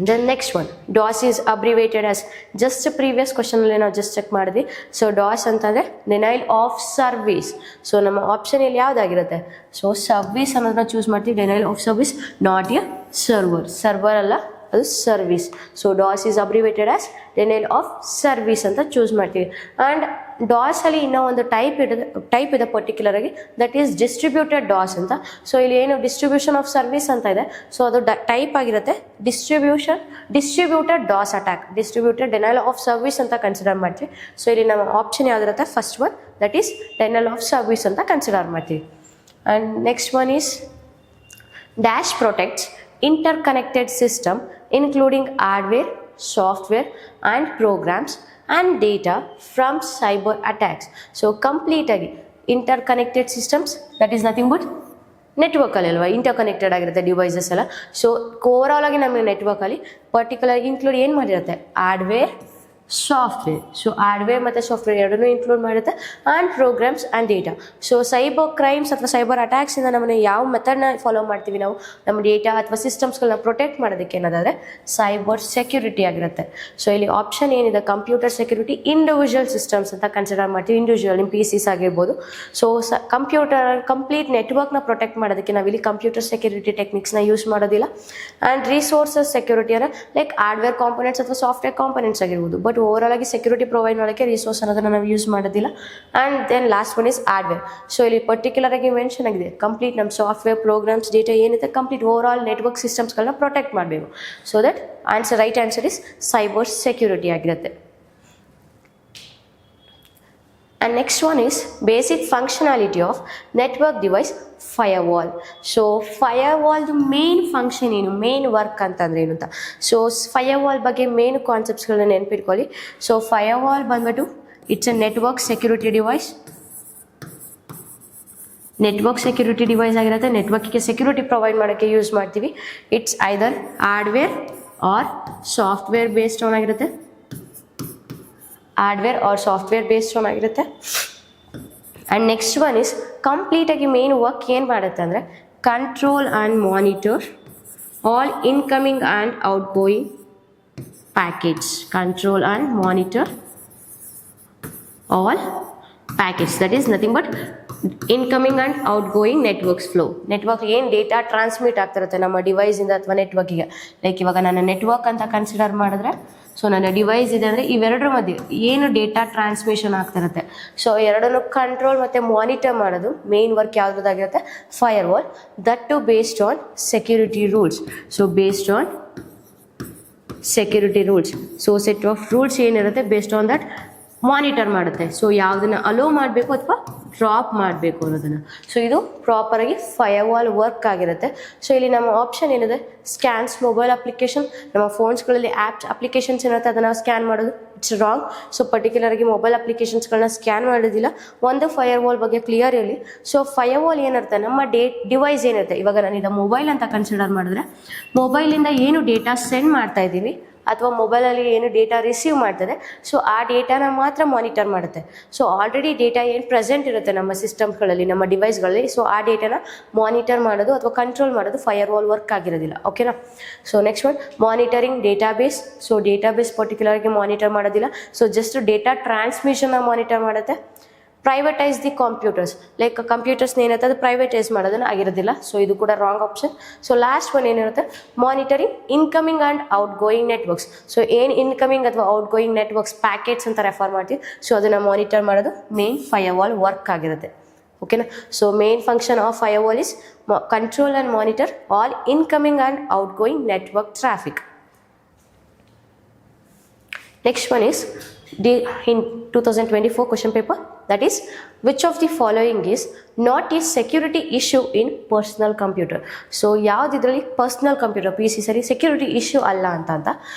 A: Then next one, DOS is abbreviated as, just previous question ಅಲ್ಲಿ ನಾವು ಜಸ್ಟ್ ಚೆಕ್ ಮಾಡಿದ್ವಿ. ಸೊ DOS ಅಂತಂದರೆ ಡೆನೈಲ್ ಆಫ್ ಸರ್ವಿಸ್. ಸೊ ನಮ್ಮ ಆಪ್ಷನ್ ಇಲ್ಲಿ ಯಾವುದಾಗಿರುತ್ತೆ, ಸೊ ಸರ್ವಿಸ್ ಅನ್ನೋದನ್ನ ಚೂಸ್ ಮಾಡ್ತೀವಿ. Denial of service, not a server. Server ಅಲ್ಲ, ಅದು service. So DOS is abbreviated as denial of service ಅಂತ ಚೂಸ್ ಮಾಡ್ತೀವಿ. ಆ್ಯಂಡ್ ಡಾಸ್ ಅಲ್ಲಿ ಇನ್ನೂ ಒಂದು ಟೈಪ್ ಇದೆ ಪರ್ಟಿಕ್ಯುಲರ್ ಆಗಿ, ದಟ್ ಈಸ್ ಡಿಸ್ಟ್ರಿಬ್ಯೂಟೆಡ್ ಡಾಸ್ ಅಂತ. ಸೊ ಇಲ್ಲಿ ಏನು ಡಿಸ್ಟ್ರಿಬ್ಯೂಷನ್ ಆಫ್ ಸರ್ವಿಸ್ ಅಂತ ಇದೆ, ಸೊ ಅದು ಟೈಪ್ ಆಗಿರುತ್ತೆ distributed DOS attack, distributed denial of service ಅಂತ ಕನ್ಸಿಡರ್ ಮಾಡ್ತೀವಿ. ಸೊ ಇಲ್ಲಿ ನಮ್ಮ ಆಪ್ಷನ್ ಯಾವ್ದಿರುತ್ತೆ, first one that is denial of service ಅಂತ ಕನ್ಸಿಡರ್ ಮಾಡ್ತೀವಿ. And next one is dash protects interconnected system including hardware, software and programs and data from cyber attacks. So complete agi interconnected systems, that is nothing but network ಅಲ್ಲಿ ಅಲ್ವಾ interconnected ಆಗಿರುತ್ತೆ devices ಎಲ್ಲ. So over all ಆಗಿ ನಮಗೆ network ಅಲ್ಲಿ particular include ಏನು ಮಾಡಿರುತ್ತೆ, hardware, software. So hardware ಮತ್ತು ಸಾಫ್ಟ್ವೇರ್ ಎರಡನ್ನೂ ಇನ್ಕ್ಲೂಡ್ ಮಾಡಿರುತ್ತೆ. And programs and data. So cyber crimes ಅಥವಾ ಸೈಬರ್ ಅಟ್ಯಾಕ್ಸಿಂದ ನಮ್ಮನ್ನು ಯಾವ ಮೆಥಡ್ನ ಫಾಲೋ ಮಾಡ್ತೀವಿ ನಾವು ನಮ್ಮ ಡೇಟಾ ಅಥವಾ ಸಿಸ್ಟಮ್ಸ್ಗಳನ್ನ ಪ್ರೊಟೆಕ್ಟ್ ಮಾಡೋದಕ್ಕೆ ಅನ್ನೋದಾದರೆ ಸೈಬರ್ ಸೆಕ್ಯೂರಿಟಿ ಆಗಿರುತ್ತೆ. ಸೊ ಇಲ್ಲಿ ಆಪ್ಷನ್ ಏನಿದೆ, ಕಂಪ್ಯೂಟರ್ ಸೆಕ್ಯೂರಿಟಿ ಇಂಡಿವಿಜುವಲ್ ಸಿಸ್ಟಮ್ಸ್ ಅಂತ ಕನ್ಸಿಡರ್ ಮಾಡ್ತೀವಿ. ಇಂಡಿವಿಜುವಲ್ ನಿಮ್ಮ PCs ಆಗಿರ್ಬೋದು. ಸೊ ಕಂಪ್ಯೂಟರ್ ಕಂಪ್ಲೀಟ್ ನೆಟ್ವರ್ಕ್ನ ಪ್ರೊಟೆಕ್ಟ್ ಮಾಡೋದಕ್ಕೆ ನಾವಿಲ್ಲಿ ಕಂಪ್ಯೂಟರ್ ಸೆಕ್ಯೂರಿಟಿ ಟೆಕ್ನಿಕ್ಸ್ನ ಯೂಸ್ ಮಾಡೋದಿಲ್ಲ. ಆ್ಯಂಡ್ ರಿಸೋರ್ಸಸ್ ಸೆಕ್ಯೂರಿಟಿ ಅಂದರೆ ಲೈಕ್ ಹಾರ್ಡ್ವೇರ್ ಕಾಂಪೊನೆಂಟ್ಸ್ ಅಥವಾ ಸಾಫ್ಟ್ವೇರ್ ಕಾಂಪೊನೆಂಟ್ಸ್ ಆಗಿರ್ಬೋದು. ಬಟ್ ಓವರ್ ಆಲ್ ಆಗಿ ಸೆಕ್ಯೂರಿಟಿ ಪ್ರೊವೈಡ್ ಮಾಡೋಕ್ಕೆ ರಿಸೋರ್ಸ್ ಅನ್ನೋದನ್ನು ನಾವು ಯೂಸ್ ಮಾಡೋದಿಲ್ಲ. And then last one is hardware. So ಇಲ್ಲಿ ಪರ್ಟಿಕ್ಯುಲರ್ ಆಗಿ ಮೆನ್ಷನ್ ಆಗಿದೆ ಕಂಪ್ಲೀಟ್ ನಮ್ಮ ಸಾಫ್ಟ್ವೇರ್, ಪ್ರೋಗ್ರಾಮ್ಸ್, ಡೇಟಾ ಏನಿದೆ ಕಂಪ್ಲೀಟ್ ಓವರ್ ಆಲ್ ನೆಟ್ವರ್ಕ್ ಸಿಸ್ಟಮ್ಸ್ಗಳನ್ನ ಪ್ರೊಟೆಕ್ಟ್ ಮಾಡಬೇಕು. So that right answer is cyber security ಆಗಿರುತ್ತೆ. And next one is basic functionality of network device firewall. So ಫೈರ್ವಾಲ್ದು main function ಏನು, main work ಅಂತಂದರೆ ಏನು ಅಂತ. ಸೊ ಫೈರ್ವಾಲ್ ಬಗ್ಗೆ ಮೇನ್ ಕಾನ್ಸೆಪ್ಟ್ಸ್ಗಳನ್ನ ನೆನ್ಪಿಟ್ಕೊಳ್ಳಿ. ಸೊ ಫೈರ್ವಾಲ್ ಬಂದ್ಬಿಟ್ಟು it's a network security device. Network security device ಆಗಿರುತ್ತೆ. ನೆಟ್ವರ್ಕಿಗೆ ಸೆಕ್ಯೂರಿಟಿ ಪ್ರೊವೈಡ್ ಮಾಡೋಕ್ಕೆ ಯೂಸ್ ಮಾಡ್ತೀವಿ. It's either hardware or software based on ಆಗಿರುತ್ತೆ. Hardware or software based on ಆಗಿರುತ್ತೆ. ಆ್ಯಂಡ್ ನೆಕ್ಸ್ಟ್ ಒನ್ ಇಸ್ ಕಂಪ್ಲೀಟಾಗಿ ಮೇನ್ ವರ್ಕ್ ಏನು ಮಾಡುತ್ತೆ ಅಂದರೆ control and monitor all incoming and out going package. Control and monitor all package, that is nothing but incoming and outgoing networks flow. Network ಏನು data transmit ಆಗ್ತಿರುತ್ತೆ ನಮ್ಮ ಡಿವೈಸಿಂದ ಅಥವಾ ನೆಟ್ವರ್ಕಿಗೆ. Like ಇವಾಗ ನನ್ನ ನೆಟ್ವರ್ಕ್ ಅಂತ ಕನ್ಸಿಡರ್ ಮಾಡಿದ್ರೆ, ಸೊ ನನ್ನ device ಇದೆ ಅಂದರೆ ಇವೆರಡರ ಮಧ್ಯೆ ಏನು ಡೇಟಾ ಟ್ರಾನ್ಸ್ಮಿಷನ್ ಆಗ್ತಿರುತ್ತೆ, ಸೊ ಎರಡನ್ನು ಕಂಟ್ರೋಲ್ ಮತ್ತು ಮಾನಿಟರ್ ಮಾಡೋದು ಮೇನ್ ವರ್ಕ್ ಯಾವುದಾಗಿರುತ್ತೆ, firewall. That to based on security rules. So based on security rules. So set of rules ಏನಿರುತ್ತೆ ಬೇಸ್ಡ್ ಆನ್ ದಟ್ ಮಾನಿಟರ್ ಮಾಡುತ್ತೆ. ಸೊ ಯಾವುದನ್ನು ಅಲೋ ಮಾಡಬೇಕು ಅಥವಾ ಡ್ರಾಪ್ ಮಾಡಬೇಕು ಅನ್ನೋದನ್ನು. ಸೊ ಇದು ಪ್ರಾಪರಾಗಿ ಫೈರ್ವಾಲ್ ವರ್ಕ್ ಆಗಿರುತ್ತೆ. ಸೊ ಇಲ್ಲಿ ನಮ್ಮ ಆಪ್ಷನ್ ಏನಿದೆ, ಸ್ಕ್ಯಾನ್ಸ್ ಮೊಬೈಲ್ ಅಪ್ಲಿಕೇಶನ್. ನಮ್ಮ ಫೋನ್ಸ್ಗಳಲ್ಲಿ ಆ್ಯಪ್ಸ್ ಅಪ್ಲಿಕೇಶನ್ಸ್ ಏನಿರುತ್ತೆ ಅದನ್ನು ಸ್ಕ್ಯಾನ್ ಮಾಡೋದು, ಇಟ್ಸ್ ರಾಂಗ್. ಸೊ ಪರ್ಟಿಕ್ಯುಲರಾಗಿ ಮೊಬೈಲ್ ಅಪ್ಲಿಕೇಶನ್ಸ್ಗಳನ್ನ ಸ್ಕ್ಯಾನ್ ಮಾಡೋದಿಲ್ಲ. ಒಂದು ಫೈರ್ವಾಲ್ ಬಗ್ಗೆ ಕ್ಲಿಯರ್ ಇರಲಿ. ಸೊ ಫೈರ್ವಾಲ್ ಏನಿರುತ್ತೆ, ನಮ್ಮ ಡಿವೈಸ್ ಏನಿರುತ್ತೆ, ಇವಾಗ ನಾನು ಇದು ಮೊಬೈಲ್ ಅಂತ ಕನ್ಸಿಡರ್ ಮಾಡಿದ್ರೆ ಮೊಬೈಲಿಂದ ಏನು ಡೇಟಾ ಸೆಂಡ್ ಮಾಡ್ತಾ ಇದ್ದೀವಿ ಅಥವಾ ಮೊಬೈಲಲ್ಲಿ ಏನು ಡೇಟಾ ರಿಸೀವ್ ಮಾಡ್ತದೆ, ಸೊ ಆ ಡೇಟಾನ ಮಾತ್ರ ಮಾನಿಟರ್ ಮಾಡುತ್ತೆ. ಸೊ ಆಲ್ರೆಡಿ ಡೇಟಾ ಏನು ಪ್ರೆಸೆಂಟ್ ಇರುತ್ತೆ ನಮ್ಮ ಸಿಸ್ಟಮ್ಸ್ಗಳಲ್ಲಿ, ನಮ್ಮ ಡಿವೈಸ್ಗಳಲ್ಲಿ, ಸೊ ಆ ಡೇಟಾನ ಮಾನಿಟರ್ ಮಾಡೋದು ಅಥವಾ ಕಂಟ್ರೋಲ್ ಮಾಡೋದು ಫೈರ್ವಾಲ್ ವರ್ಕ್ ಆಗಿರೋದಿಲ್ಲ. ಓಕೆನಾ. So next one monitoring database. So database ಪರ್ಟಿಕ್ಯುಲರ್ಗೆ ಮಾನಿಟರ್ ಮಾಡೋದಿಲ್ಲ. ಸೊ ಜಸ್ಟ್ ಡೇಟಾ ಟ್ರಾನ್ಸ್ಮಿಷನ್ನ ಮಾನಿಟರ್ ಮಾಡುತ್ತೆ. ಪ್ರೈವೇಟೈಸ್ ದಿ ಕಂಪ್ಯೂಟರ್ಸ್, ಲೈಕ್ ಕಂಪ್ಯೂಟರ್ಸ್ನ ಏನಿರುತ್ತೆ ಅದು ಪ್ರೈವೇಟೈಸ್ ಮಾಡೋದನ್ನು ಆಗಿರೋದಿಲ್ಲ. ಸೊ ಇದು ಕೂಡ wrong option. So last one ಏನಿರುತ್ತೆ, monitoring incoming and outgoing networks. So ಏನು ಇನ್ಕಮಿಂಗ್ ಅಥವಾ ಔಟ್ ಗೋಯಿಂಗ್ ನೆಟ್ವರ್ಕ್ಸ್ ಪ್ಯಾಕೆಟ್ಸ್ ಅಂತ ರೆಫರ್ ಮಾಡ್ತೀವಿ. ಸೊ ಅದನ್ನು ಮಾನಿಟರ್ ಮಾಡೋದು ಮೇನ್ ಫೈರ್ವಾಲ್ ವರ್ಕ್ ಆಗಿರುತ್ತೆ. ಓಕೆನಾ. So main function of firewall is control and monitor all incoming and out going network traffic. Next one is in 2024 question paper, that is which of the following is not a security issue in personal computer. So ಯಾವ್ದು ಇದರಲ್ಲಿ personal computer PC ಸರಿ security issue ಅಲ್ಲ ಅಂತ.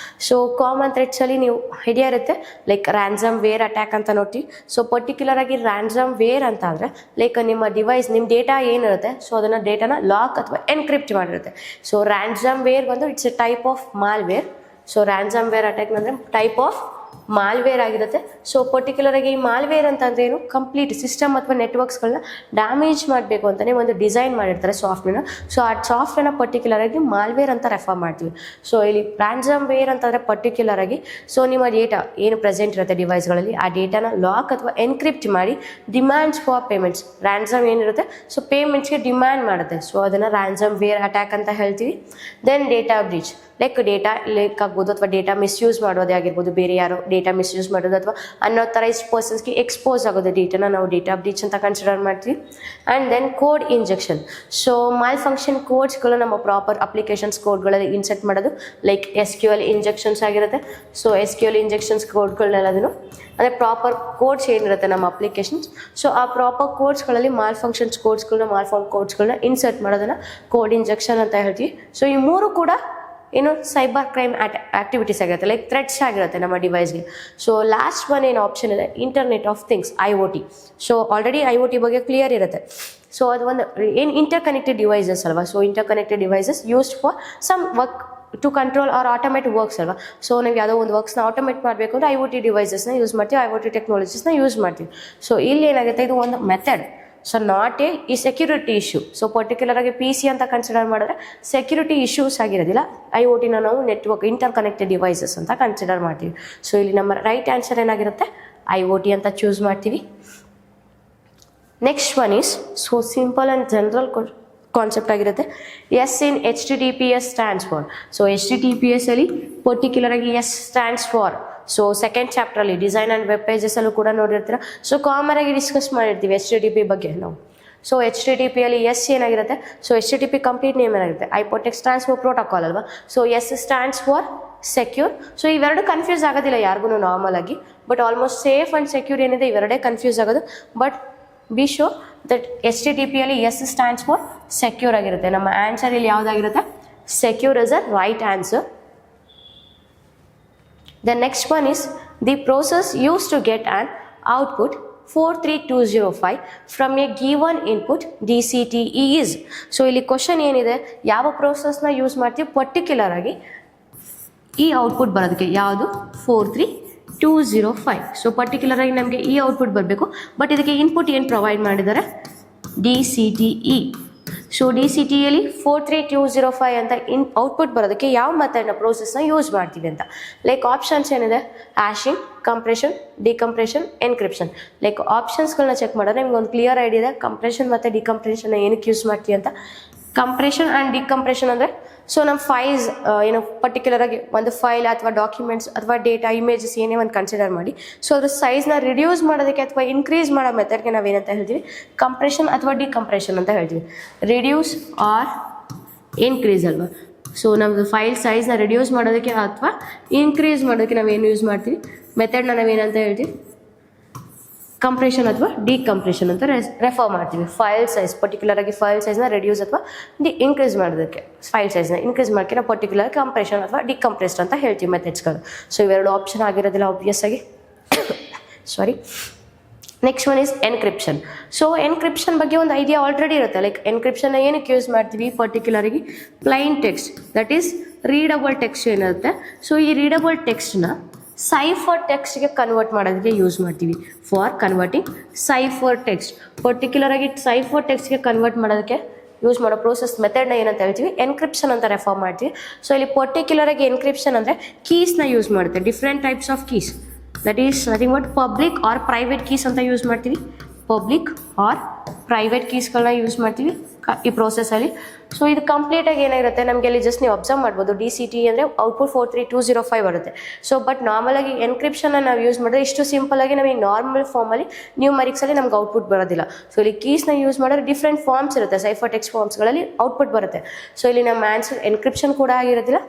A: So common ಥ್ರೆಡ್ಸಲ್ಲಿ ನೀವು idea ಇರುತ್ತೆ, like ransom wear attack ಅಂತ ನೋಡ್ತೀವಿ. So particular ಆಗಿ ರ್ಯಾನ್ಸಮ್ ವೇರ್ ಅಂತ ಅಂದರೆ ಲೈಕ್ ನಿಮ್ಮ ಡಿವೈಸ್, ನಿಮ್ಮ ಡೇಟಾ ಏನಿರುತ್ತೆ ಸೊ ಅದನ್ನು ಡೇಟಾನ ಲಾಕ್ ಅಥವಾ ಎನ್ಕ್ರಿಪ್ಟ್ ಮಾಡಿರುತ್ತೆ. ಸೊ ರ್ಯಾನ್ಸಮ್ ವೇರ್ ಬಂದು it's a type of malware. So ransomware attack ಅಂದರೆ ಟೈಪ್ ಆಫ್ ಮಾಲ್ವೇರ್ ಆಗಿರುತ್ತೆ. ಸೊ ಪರ್ಟಿಕ್ಯುಲರ್ ಆಗಿ ಈ ಮಾಲ್ವೇರ್ ಅಂತಂದ್ರೆ ಏನು, ಕಂಪ್ಲೀಟ್ ಸಿಸ್ಟಮ್ ಅಥವಾ ನೆಟ್ವರ್ಕ್ಸ್ಗಳನ್ನ ಡ್ಯಾಮೇಜ್ ಮಾಡಬೇಕು ಅಂತಲೇ ಒಂದು ಡಿಸೈನ್ ಮಾಡಿರ್ತಾರೆ ಸಾಫ್ಟ್ವೇರ್ನ. ಸೊ ಆ ಸಾಫ್ಟ್ವೇರ್ನ ಪರ್ಟಿಕ್ಯುಲರ್ ಆಗಿ ಮಾಲ್ವೇರ್ ಅಂತ ರೆಫರ್ ಮಾಡ್ತೀವಿ. ಸೊ ಇಲ್ಲಿ ರ್ಯಾನ್ಸಮ್ ವೇರ್ ಅಂತಂದರೆ ಪರ್ಟಿಕ್ಯುಲರ್ ಆಗಿ ಸೊ ನಿಮ್ಮ ಡೇಟಾ ಏನು ಪ್ರೆಸೆಂಟ್ ಇರುತ್ತೆ ಡಿವೈಸ್ಗಳಲ್ಲಿ ಆ ಡೇಟಾನ ಲಾಕ್ ಅಥವಾ ಎನ್ಕ್ರಿಪ್ಟ್ ಮಾಡಿ ಡಿಮ್ಯಾಂಡ್ಸ್ ಫಾರ್ ಪೇಮೆಂಟ್ಸ್, ರ್ಯಾನ್ಸಮ್ ಏನಿರುತ್ತೆ ಸೊ ಪೇಮೆಂಟ್ಸ್ಗೆ ಡಿಮ್ಯಾಂಡ್ ಮಾಡುತ್ತೆ. ಸೊ ಅದನ್ನು ರ್ಯಾನ್ಸಮ್ ವೇರ್ ಅಟ್ಯಾಕ್ ಅಂತ ಹೇಳ್ತೀವಿ. Then data breach. Like data leak ಆಗ್ಬೋದು ಅಥವಾ ಡೇಟಾ ಮಿಸ್ಯೂಸ್ ಮಾಡೋದೇ ಆಗಿರ್ಬೋದು, ಬೇರೆ ಯಾರು ಡೇಟಾ ಮಿಸ್ಯೂಸ್ ಮಾಡೋದು ಅಥವಾ ಅನ್ಆಥರೈಸ್ಡ್ ಪರ್ಸನ್ಸ್ಗೆ ಎಕ್ಸ್ಪೋಸ್ ಆಗೋದು ಡೇಟಾನ ನಾವು ಡೇಟಾ ಬ್ರೀಚ್ ಅಂತ ಕನ್ಸಿಡರ್ ಮಾಡ್ತೀವಿ. And then code injection. So malfunction ಕೋಡ್ಸ್ಗಳು ನಮ್ಮ ಪ್ರಾಪರ್ ಅಪ್ಲಿಕೇಶನ್ಸ್ ಕೋಡ್ಗಳಲ್ಲಿ ಇನ್ಸೆಟ್ ಮಾಡೋದು, ಲೈಕ್ SQL ಇಂಜೆಕ್ಷನ್ಸ್ ಆಗಿರುತ್ತೆ. ಸೊ SQL ಇಂಜೆಕ್ಷನ್ಸ್ ಕೋಡ್ಗಳನ್ನೆಲ್ಲದನ್ನು ಅಂದರೆ ಪ್ರಾಪರ್ ಕೋಡ್ಸ್ ಏನಿರುತ್ತೆ ನಮ್ಮ ಅಪ್ಲಿಕೇಶನ್ಸ್, ಸೊ ಆ ಪ್ರಾಪರ್ ಕೋಡ್ಸ್ಗಳಲ್ಲಿ ಮಾಲ್ ಫಂಕ್ಷನ್ಸ್ ಕೋಡ್ಸ್ಗಳನ್ನ ಇನ್ಸರ್ಟ್ ಮಾಡೋದನ್ನು ಕೋಡ್ ಇಂಜೆಕ್ಷನ್ ಅಂತ ಹೇಳ್ತೀವಿ. ಸೊ ಈ ಮೂರು ಕೂಡ ಏನು ಸೈಬರ್ ಕ್ರೈಮ್ ಆಕ್ಟಿವಿಟೀಸ್ ಆಗಿರುತ್ತೆ, ಲೈಕ್ ಥ್ರೆಟ್ಸ್ ಆಗಿರುತ್ತೆ ನಮ್ಮ ಡಿವೈಸ್ಗೆ. ಸೊ ಲಾಸ್ಟ್ ಒನ್ ಏನು ಆಪ್ಷನ್ ಇದೆ, internet of things, IoT. So already IoT ಬಗ್ಗೆ ಕ್ಲಿಯರ್ ಇರುತ್ತೆ. ಸೊ ಅದು ಒಂದು ಏನು ಇಂಟರ್ ಕನೆಕ್ಟೆಡ್ ಡಿವೈಸಸ್ ಅಲ್ವಾ. So interconnected devices used for some work to control or automate works ಅಲ್ವಾ. ಸೊ ನಾವು ಯಾವುದೋ ಒಂದು ವರ್ಕ್ಸ್ನ ಆಟೋಮೇಟ್ ಮಾಡಬೇಕು ಅಂದರೆ IoT ಡಿವೈಸಸ್ನ ಯೂಸ್ ಮಾಡ್ತೀವಿ, IoT ಟೆಕ್ನಾಲಜೀಸ್ನ ಯೂಸ್ ಮಾಡ್ತೀವಿ. ಸೊ ಇಲ್ಲಿ ಏನಾಗುತ್ತೆ, ಇದು ಒಂದು ಮೆಥಡ್. ಸೊ ನಾಟ್ ಈ ಸೆಕ್ಯೂರಿಟಿ ಇಶ್ಯೂ. ಸೊ ಪರ್ಟಿಕ್ಯುಲರ್ ಆಗಿ PC ಅಂತ ಕನ್ಸಿಡರ್ ಮಾಡಿದ್ರೆ ಸೆಕ್ಯೂರಿಟಿ ಇಶ್ಯೂಸ್ ಆಗಿರೋದಿಲ್ಲ. IoTನ ನಾವು ನೆಟ್ವರ್ಕ್ ಇಂಟರ್ ಕನೆಕ್ಟೆಡ್ ಡಿವೈಸಸ್ ಅಂತ ಕನ್ಸಿಡರ್ ಮಾಡ್ತೀವಿ. ಸೊ ಇಲ್ಲಿ ನಮ್ಮ ರೈಟ್ ಆನ್ಸರ್ ಏನಾಗಿರುತ್ತೆ, IoT ಅಂತ ಚೂಸ್ ಮಾಡ್ತೀವಿ. Next one is so simple and general concept ಆಗಿರುತ್ತೆ. S in HTTPS stands for. So HTTPS ಅಲ್ಲಿ ಪರ್ಟಿಕ್ಯುಲರ್ ಆಗಿ S stands for. So second ಚಾಪ್ಟ್ರಲ್ಲಿ ಡಿಸೈನ್ ಆ್ಯಂಡ್ ವೆಬ್ ಪೇಜಸ್ ಅಲ್ಲೂ ಕೂಡ ನೋಡಿರ್ತೀರ. ಸೊ ಕಾಮನ್ ಆಗಿ ಡಿಸ್ಕಸ್ ಮಾಡಿರ್ತೀವಿ HTTP ಬಗ್ಗೆ ನಾವು. ಸೊ HTTP ಅಲ್ಲಿ S ಏನಾಗಿರುತ್ತೆ, ಸೊ HTTP ಕಂಪ್ಲೀಟ್ ನೇಮ್ ಏನಾಗಿರುತ್ತೆ, ಹೈಪರ್ಟೆಕ್ಸ್ಟ್ ಟ್ರಾನ್ಸ್ಫರ್ ಪ್ರೋಟೋಕಾಲ್ ಅಲ್ವಾ. So S stands for secure. So ಇವೆರಡು ಕನ್ಫ್ಯೂಸ್ ಆಗೋದಿಲ್ಲ ಯಾರಿಗೂ ನಾರ್ಮಲ್ ಆಗಿ, but almost safe and secure ಏನಿದೆ ಇವೆರಡೇ ಕನ್ಫ್ಯೂಸ್ ಆಗೋದು. But be sure that HTTP ಅಲ್ಲಿ S ಸ್ಟ್ಯಾಂಡ್ಸ್ ಫಾರ್ ಸೆಕ್ಯೂರ್ ಆಗಿರುತ್ತೆ. ನಮ್ಮ ಆನ್ಸರ್ ಇಲ್ಲಿ ಯಾವುದಾಗಿರುತ್ತೆ, secure is a right answer. The next one is the process used to get an output 43205 from a given input DCTE is. So ಇಲ್ಲಿ question ಏನಿದೆ, ಯಾವ ಪ್ರೋಸೆಸ್ನ use ಮಾಡ್ತೀವಿ particular ಆಗಿ ಈ ಔಟ್ಪುಟ್ ಬರೋದಕ್ಕೆ, ಯಾವುದು 43205. ಸೊ ಪರ್ಟಿಕ್ಯುಲರ್ ಆಗಿ ನಮಗೆ ಈ ಔಟ್ಪುಟ್ ಬರಬೇಕು, ಬಟ್ ಇದಕ್ಕೆ ಇನ್ಪುಟ್ ಏನು ಪ್ರೊವೈಡ್ ಮಾಡಿದ್ದಾರೆ, DCTE. ಸೊ DCTEಯಲ್ಲಿ 43205 ಅಂತ ಔಟ್ಪುಟ್ ಬರೋದಕ್ಕೆ ಯಾವ ಮೆಥಡ್ನ ಪ್ರೋಸೆಸ್ನ ಯೂಸ್ ಮಾಡ್ತೀವಿ ಅಂತ. ಲೈಕ್ ಆಪ್ಷನ್ಸ್ ಏನಿದೆ, hashing, compression, decompression, encryption. Like ಆಪ್ಷನ್ಸ್ಗಳನ್ನ ಚೆಕ್ ಮಾಡಿದ್ರೆ ನಿಮ್ಗೆ ಒಂದು ಕ್ಲಿಯರ್ ಐಡಿಯಾ ಇದೆ ಕಂಪ್ರೆಷನ್ ಮತ್ತು ಡಿಕಂಪ್ರೆಷನ್ನ ಏನಕ್ಕೆ ಯೂಸ್ ಮಾಡ್ತೀವಿ ಅಂತ. ಕಂಪ್ರೆಷನ್ ಆ್ಯಂಡ್ ಡಿಕಂಪ್ರೆಷನ್ ಅಂದರೆ ಸೊ ನಮ್ಮ ಫೈಲ್ಸ್ ಏನು ಪರ್ಟಿಕ್ಯುಲರ್ ಆಗಿ ಒಂದು ಫೈಲ್ ಅಥವಾ ಡಾಕ್ಯುಮೆಂಟ್ಸ್ ಅಥವಾ ಡೇಟಾ ಇಮೇಜಸ್ ಏನೇ ಒಂದು ಕನ್ಸಿಡರ್ ಮಾಡಿ, ಸೊ ಅದ್ರ ಸೈಜ್ನ ರಿಡ್ಯೂಸ್ ಮಾಡೋದಕ್ಕೆ ಅಥವಾ ಇನ್ಕ್ರೀಸ್ ಮಾಡೋ ಮೆಥಡ್ಗೆ ನಾವೇನಂತ ಹೇಳ್ತೀವಿ, ಕಂಪ್ರೆಷನ್ ಅಥವಾ ಡಿಕಂಪ್ರೆಷನ್ ಅಂತ ಹೇಳ್ತೀವಿ. ರಿಡ್ಯೂಸ್ ಆರ್ ಇನ್ಕ್ರೀಸ್ ಅಲ್ವಾ. ಸೊ ನಮ್ಮದು ಫೈಲ್ ಸೈಜ್ನ ರಿಡ್ಯೂಸ್ ಮಾಡೋದಕ್ಕೆ ಅಥವಾ ಇನ್ಕ್ರೀಸ್ ಮಾಡೋದಕ್ಕೆ ನಾವೇನು ಯೂಸ್ ಮಾಡ್ತೀವಿ, ಮೆಥಡ್ನ ನಾವೇನಂತ ಹೇಳ್ತೀವಿ, ಕಂಪ್ರೆಷನ್ ಅಥವಾ ಡಿಕಂಪ್ರೆಷನ್ ಅಂತ ರೆಫರ್ ಮಾಡ್ತೀವಿ. ಫೈಲ್ ಸೈಜ್ ಪರ್ಟಿಕ್ಯುಲರ್ ಆಗಿ ಫೈಲ್ ಸೈಜ್ನ ರೆಡ್ಯೂಸ್ ಅಥವಾ ಇನ್ಕ್ರೀಸ್ ಮಾಡೋದಕ್ಕೆ, ಫೈಲ್ ಸೈಜ್ನ ಇನ್ಕ್ರೀಸ್ ಮಾಡೋಕ್ಕೆ ನಾವು ಪರ್ಟಿಕ್ಯುಲರ್ ಕಂಪ್ರೆಷನ್ ಅಥವಾ ಡಿಕಂಪ್ರೆಸ್ಡ್ ಅಂತ ಹೇಳ್ತೀವಿ ಮೆಥಡ್ಸ್ಗಳು. ಸೊ ಇವೆರಡು ಆಪ್ಷನ್ ಆಗಿರೋದಿಲ್ಲ ಆಬ್ವಿಯಸ್ ಆಗಿ. Sorry. Next one is encryption. So encryption ಬಗ್ಗೆ ಒಂದು ಐಡಿಯಾ ಆಲ್ರೆಡಿ ಇರುತ್ತೆ. ಲೈಕ್ ಎನ್ಕ್ರಿಪ್ಷನ್ನ ಏನಕ್ಕೆ ಯೂಸ್ ಮಾಡ್ತೀವಿ, ಪರ್ಟಿಕ್ಯುಲರ್ ಆಗಿ plain text, that is readable text ಏನಿರುತ್ತೆ. ಸೊ ಈ ರೀಡಬಲ್ ಟೆಕ್ಸ್ಟ್ನ ಸೈಫರ್ ಟೆಕ್ಸ್ಟ್ಗೆ ಕನ್ವರ್ಟ್ ಮಾಡೋದಕ್ಕೆ ಯೂಸ್ ಮಾಡ್ತೀವಿ, for converting cipher text. Particular ಆಗಿ ಸೈಫರ್ ಟೆಕ್ಸ್ಟ್ಗೆ ಕನ್ವರ್ಟ್ ಮಾಡೋದಕ್ಕೆ ಯೂಸ್ ಮಾಡೋ ಪ್ರೋಸೆಸ್ ಮೆಥಡ್ನ ಏನಂತ ಹೇಳ್ತೀವಿ, ಎನ್ಕ್ರಿಪ್ಷನ್ ಅಂತ ರೆಫರ್ ಮಾಡ್ತೀವಿ. ಸೊ ಇಲ್ಲಿ ಪರ್ಟಿಕ್ಯುಲರ್ ಆಗಿ ಎನ್ಕ್ರಿಪ್ಷನ್ ಅಂದರೆ ಕೀಸ್ನ ಯೂಸ್ ಮಾಡುತ್ತೆ, different types of keys, that is nothing but public or private keys ಅಂತ ಯೂಸ್ ಮಾಡ್ತೀವಿ. ಪಬ್ಲಿಕ್ ಆರ್ ಪ್ರೈವೇಟ್ ಕೀಸ್ಗಳನ್ನ ಯೂಸ್ ಮಾಡ್ತೀವಿ ಈ ಪ್ರೋಸೆಸ್ಸಲ್ಲಿ. ಸೊ ಇದು ಕಂಪ್ಲೀಟಾಗಿ ಏನಾಗಿರುತ್ತೆ, ನಮಗೆ ಅಲ್ಲಿ ಜಸ್ಟ್ ನೀವು ಅಬ್ಸರ್ವ್ ಮಾಡ್ಬೋದು, DCTE ಅಂದರೆ ಔಟ್ಪುಟ್ 43205 ಬರುತ್ತೆ. ಸೊ ಬಟ್ ನಾರ್ಮಲಾಗಿ ಎನ್ಕ್ರಿಪ್ಷನ್ನ ನಾವು ಯೂಸ್ ಮಾಡಿದ್ರೆ ಇಷ್ಟು ಸಿಂಪಲಾಗಿ ನಮಗೆ ನಾರ್ಮಲ್ ಫಾರ್ಮಲ್ಲಿ ನ್ಯೂಮರಿಕ್ಸಲ್ಲಿ ನಮ್ಗೆ ಔಟ್ಪುಟ್ ಬರೋದಿಲ್ಲ. ಸೊ ಇಲ್ಲಿ ಕೀಸ್ನ ಯೂಸ್ ಮಾಡಿದ್ರೆ ಡಿಫ್ರೆಂಟ್ ಫಾರ್ಮ್ಸ್ ಇರುತ್ತೆ, ಸೈಫರ್ ಟೆಕ್ಸ್ಟ್ ಫಾರ್ಮ್ಸ್ಗಳಲ್ಲಿ ಔಟ್ಪುಟ್ ಬರುತ್ತೆ. ಸೊ ಇಲ್ಲಿ ನಮ್ಮ ಆನ್ಸರ್ ಎನ್ಕ್ರಿಪ್ಷನ್ ಕೂಡ ಆಗಿರೋದಿಲ್ಲ.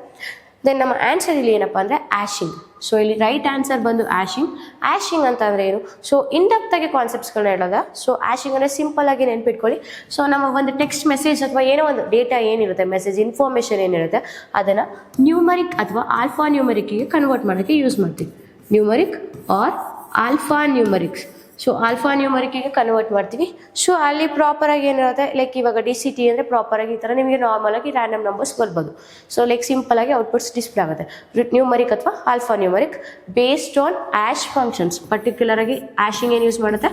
A: ದೆನ್ ನಮ್ಮ ಆನ್ಸರ್ ಇಲ್ಲಿ ಏನಪ್ಪ ಅಂದರೆ ಆ್ಯಶಿಂಗ್. ಸೊ ಇಲ್ಲಿ ರೈಟ್ ಆನ್ಸರ್ ಬಂದು ಆ್ಯಶಿಂಗ್. ಆ್ಯಶಿಂಗ್ ಅಂತ ಅಂದರೆ ಏನು, ಸೊ ಇಂಡಪ್ತಾಗಿ ಕಾನ್ಸೆಪ್ಟ್ಸ್ಗಳನ್ನ ಹೇಳೋದ. ಸೊ ಆ್ಯಶಿಂಗ್ ಅಂದರೆ ಸಿಂಪಲ್ ಆಗಿ ನೆನ್ಪಿಟ್ಕೊಳ್ಳಿ. ಸೊ ನಮ್ಮ ಒಂದು ಟೆಕ್ಸ್ಟ್ ಮೆಸೇಜ್ ಅಥವಾ ಏನೋ ಒಂದು ಡೇಟಾ ಏನಿರುತ್ತೆ, ಮೆಸೇಜ್ ಇನ್ಫಾರ್ಮೇಷನ್ ಏನಿರುತ್ತೆ, ಅದನ್ನು ನ್ಯೂಮರಿಕ್ ಅಥವಾ ಆಲ್ಫಾ ನ್ಯೂಮರಿಕ್ಗೆ ಕನ್ವರ್ಟ್ ಮಾಡೋಕ್ಕೆ ಯೂಸ್ ಮಾಡ್ತೀವಿ. Numeric or alphanumerics. So alpha ನ್ಯೂಮರಿಕ್ಗೆ ಕನ್ವರ್ಟ್ ಮಾಡ್ತೀವಿ. ಸೊ ಅಲ್ಲಿ ಪ್ರಾಪರಾಗಿ ಏನಿರುತ್ತೆ, ಲೈಕ್ ಇವಾಗ DCTE ಅಂದರೆ ಪ್ರಾಪರಾಗಿ ಈ ಥರ ನಿಮಗೆ ನಾರ್ಮಲಾಗಿ ರ್ಯಾಂಡಮ್ ನಂಬರ್ಸ್ ಬರ್ಬೋದು. ಸೊ ಲೈಕ್ ಸಿಂಪಲಾಗಿ ಔಟ್ಪುಟ್ಸ್ ಡಿಸ್ಪ್ಲೇ ಆಗುತ್ತೆ. ನ್ಯೂಮರಿಕ್ ಅಥವಾ alpha numeric based on ash functions. Particular ಆಗಿ ಆ್ಯಶಿಂಗ್ ಏನು ಯೂಸ್ ಮಾಡುತ್ತೆ,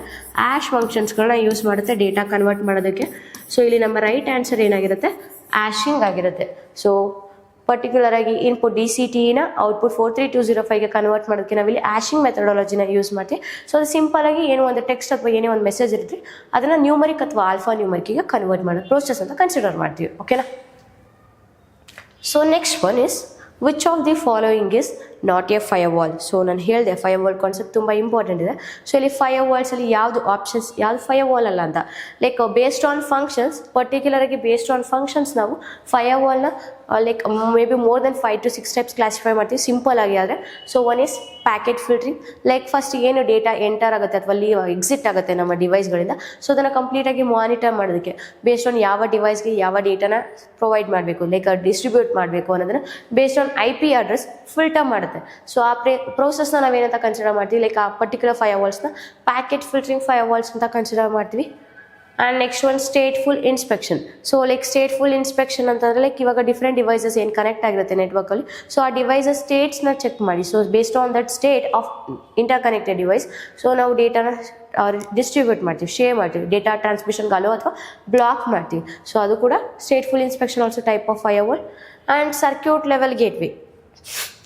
A: ಆ್ಯಶ್ ಫಂಕ್ಷನ್ಸ್ಗಳನ್ನ ಯೂಸ್ ಮಾಡುತ್ತೆ ಡೇಟಾ ಕನ್ವರ್ಟ್ ಮಾಡೋದಕ್ಕೆ. ಸೊ ಇಲ್ಲಿ ನಮ್ಮ ರೈಟ್ ಆನ್ಸರ್ ಏನಾಗಿರುತ್ತೆ, ಆ್ಯಶಿಂಗ್ ಆಗಿರುತ್ತೆ. ಸೊ ಪರ್ಟಿಕ್ಯುಲರ್ ಆಗಿ ಇನ್ಪುಟ್ DCTEನ ಔಟ್ಪುಟ್ 43205ಗೆ ಕನ್ವರ್ಟ್ ಮಾಡೋದಕ್ಕೆ ನಾವಿಲ್ಲಿ ಆ್ಯಶಿಂಗ್ ಮೆಥಡಾಲಜಿನ ಯೂಸ್ ಮಾಡ್ತೀವಿ. ಸೊ ಅದು ಸಿಂಪಲ್ ಆಗಿ ಏನೋ ಒಂದು ಟೆಕ್ಸ್ಟ್ ಅಥವಾ ಏನೇ ಒಂದು ಮೆಸೇಜ್ ಇರುತ್ತೆ ಅದನ್ನು ನ್ಯೂಮರಿಕ್ ಅಥವಾ ಆಲ್ಫಾ ನ್ಯೂಮರಿಕ್ಗೆ ಕನ್ವರ್ಟ್ ಮಾಡೋ ಪ್ರೋಸೆಸ್ ಅಂತ ಕನ್ಸಿಡರ್ ಮಾಡ್ತೀವಿ. ಓಕೆನಾ. So next one is which of the following is not a firewall. So ನಾನು ಹೇಳಿದೆ ಫೈರ್ ವಾಲ್ ಕಾನ್ಸೆಪ್ಟ್ ತುಂಬ ಇಂಪಾರ್ಟೆಂಟ್ ಇದೆ. ಸೊ ಇಲ್ಲಿ ಫೈರ್ ವಾಲ್ಸಲ್ಲಿ ಯಾವುದು ಆಪ್ಷನ್ಸ್ ಯಾವುದು ಫೈರ್ ವಾಲ್ ಅಲ್ಲ ಅಂತ, ಲೈಕ್ ಬೇಸ್ಡ್ ಆನ್ ಫಂಕ್ಷನ್ಸ್, ಪರ್ಟಿಕ್ಯುಲರಾಗಿ ಬೇಸ್ಡ್ ಆನ್ ಫಂಕ್ಷನ್ಸ್ ನಾವು ಫೈರ್ ವಾಲ್ನ like maybe more than 5 to 6 types classify ಮಾಡ್ತೀವಿ ಸಿಂಪಲ್ ಆಗಿ ಆದರೆ. So one is packet filtering, like first ಏನು ಡೇಟಾ ಎಂಟರ್ ಆಗುತ್ತೆ ಅಥವಾ ಎಕ್ಸಿಟ್ ಆಗುತ್ತೆ ನಮ್ಮ ಡಿವೈಸ್ಗಳಿಂದ, ಸೊ ಅದನ್ನು ಕಂಪ್ಲೀಟಾಗಿ ಮಾನಿಟರ್ ಮಾಡೋದಕ್ಕೆ ಬೇಸ್ಡ್ ಆನ್ ಯಾವ ಡಿವೈಸ್ಗೆ ಯಾವ ಡೇಟಾನ ಪ್ರೊವೈಡ್ ಮಾಡಬೇಕು, ಲೈಕ್ ಡಿಸ್ಟ್ರಿಬ್ಯೂಟ್ ಮಾಡಬೇಕು ಅನ್ನೋದನ್ನು based on IP address filter ಮಾಡುತ್ತೆ. ಸೊ ಆ ಪ್ರೋಸೆಸ್ನ ನಾವೇನಂತ ಕನ್ಸಿಡರ್ ಮಾಡ್ತೀವಿ, ಲೈಕ್ ಆ ಪರ್ಟಿಕ್ಯುಲರ್ ಫೈರ್ ವಾಲ್ಸ್ನ ಪ್ಯಾಕೆಟ್ ಫಿಲ್ಟ್ರಿಂಗ್ ಫೈರ್ ವಾಲ್ಸ್ ಅಂತ ಕನ್ಸಿಡರ್ ಮಾಡ್ತೀವಿ. And next one stateful inspection. So like stateful inspection ಅಂತಂದರೆ ಲೈಕ್ ಇವಾಗ ಡಿಫ್ರೆಂಟ್ ಡಿವೈಸಸ್ ಏನು ಕನೆಕ್ಟ್ ಆಗಿರುತ್ತೆ ನೆಟ್ವರ್ಕಲ್ಲಿ, ಸೊ ಆ ಡಿವೈಸಸ್ ಸ್ಟೇಟ್ಸ್ನ ಚೆಕ್ ಮಾಡಿ, so based on that state of interconnected device so ನಾವು ಡೇಟಾನ ಡಿಸ್ಟ್ರಿಬ್ಯೂಟ್ ಮಾಡ್ತೀವಿ, ಶೇರ್ ಮಾಡ್ತೀವಿ, ಡೇಟಾ ಟ್ರಾನ್ಸ್ಮಿಷನ್ಗೆ ಅಲೋ ಅಥವಾ ಬ್ಲಾಕ್ ಮಾಡ್ತೀವಿ. ಸೊ ಅದು ಕೂಡ stateful inspection also type of firewall. And circuit level gateway.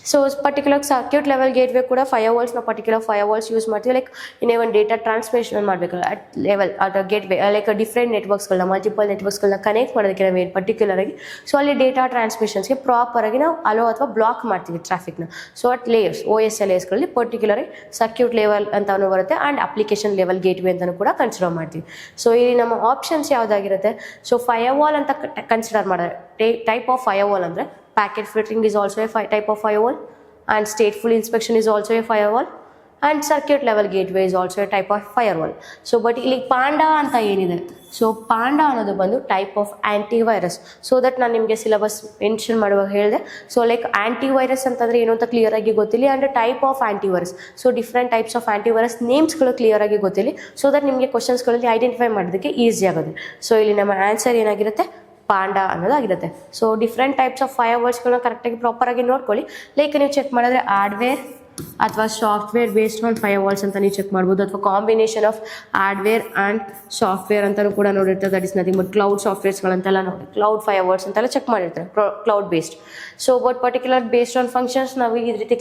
A: So particular circuit level gateway ಕೂಡ fire ವಾಲ್ಸ್ನ ಪರ್ಟಿಕ್ಯುಲರ್ ಫೈರ್ ವಾಲ್ಸ್ ಯೂಸ್ ಮಾಡ್ತೀವಿ, ಲೈಕ್ ಇನ್ನೇ ಒಂದು ಡೇಟಾ ಟ್ರಾನ್ಸ್ಮಿಷನ್ ಮಾಡಬೇಕಲ್ಲ at level at gateway, like different ನೆಟ್ವರ್ಕ್ಸ್ಗಳನ್ನ multiple ನೆಟ್ವರ್ಕ್ಸ್ಗಳನ್ನ connect ಮಾಡೋದಕ್ಕೆ ನಾವು ಏನು ಪರ್ಟಿಕ್ಯುಲರಾಗಿ ಸೊ ಅಲ್ಲಿ ಡೇಟಾ ಟ್ರಾನ್ಸ್ಮಿಷನ್ಸ್ಗೆ ಪ್ರಾಪರಾಗಿ ನಾವು ಅಲೋ ಅಥವಾ ಬ್ಲಾಕ್ ಮಾಡ್ತೀವಿ ಟ್ರಾಫಿಕ್ನ. ಸೊ ಅಟ್ ಲೇಯರ್ಸ್ OSI ಲೇಯರ್ಸ್ಗಳಲ್ಲಿ ಪರ್ಟಿಕ್ಯುಲರಾಗಿ ಸರ್ಕ್ಯೂಟ್ ಲೆವೆಲ್ ಅಂತಲೂ ಬರುತ್ತೆ ಆ್ಯಂಡ್ ಅಪ್ಲಿಕೇಶನ್ ಲೆವೆಲ್ ಗೇಟ್ವೇ ಅಂತಲೂ ಕೂಡ ಕನ್ಸಿಡರ್ ಮಾಡ್ತೀವಿ. ಸೊ ಇಲ್ಲಿ ನಮ್ಮ ಆಪ್ಷನ್ಸ್ ಯಾವುದಾಗಿರುತ್ತೆ, ಸೊ ಫೈರ್ ವಾಲ್ ಅಂತ ಕನ್ಸಿಡರ್ ಮಾಡಿದ್ರೆ ಟೈಪ್ ಆಫ್ ಫೈರ್ ವಾಲ್ ಅಂದರೆ packet filtering is also a type of firewall, and stateful inspection is also a firewall, and circuit level gateway is also a type of firewall. So but ಇಲ್ಲಿ panda ಅಂತ ಏನಿದೆ, so panda ಅನ್ನೋದು ಬಂದು type of antivirus. So that ನಾನು ನಿಮಗೆ syllabus mention ಮಾಡುವಾಗ ಹೇಳಿದೆ. So like antivirus ಅಂತಂದರೆ ಏನು ಅಂತ ಕ್ಲಿಯರ್ ಆಗಿ ಗೊತ್ತಿಲ್ಲ, and type of antivirus, so different types of antivirus ನೇಮ್ಸ್ಗಳು ಕ್ಲಿಯರ್ ಆಗಿ ಗೊತ್ತಿಲ್ಲ, ಸೊ ದಟ್ ನಿಮಗೆ ಕ್ವಶನ್ಸ್ಗಳಲ್ಲಿ ಐಡೆಂಟಿಫೈ ಮಾಡೋದಕ್ಕೆ ಈಸಿ ಆಗುತ್ತೆ. ಸೊ ಇಲ್ಲಿ ನಮ್ಮ ಆನ್ಸರ್ ಏನಾಗಿರುತ್ತೆ, ಪಾಂಡಾ ಅನ್ನೋದಾಗಿರುತ್ತೆ. So different types of fire ವಾಲ್ಸ್ಗಳನ್ನ ಕರೆಕ್ಟಾಗಿ ಪ್ರಾಪರಾಗಿ ನೋಡ್ಕೊಳ್ಳಿ. ಲೈಕ್ ನೀವು ಚೆಕ್ ಮಾಡಿದ್ರೆ ಹಾರ್ಡ್ವೇರ್ ಅಥವಾ software based on firewalls ಅಂತ ನೀವು ಚೆಕ್ ಮಾಡ್ಬೋದು, ಅಥವಾ combination of hardware and software ಅಂತಲೂ ಕೂಡ ನೋಡಿರ್ತಾರೆ. That is nothing but cloud ಸಾಫ್ಟ್ವೇರ್ಸ್ಗಳಂತೆಲ್ಲ ನೋಡಿ, ಕ್ಲೌಡ್ ಫೈರ್ ವಾಲ್ಸ್ ಅಂತೆಲ್ಲ ಚೆಕ್ ಮಾಡಿರ್ತಾರೆ, cloud based. So but particular based on functions ನಾವು ಈ ರೀತಿ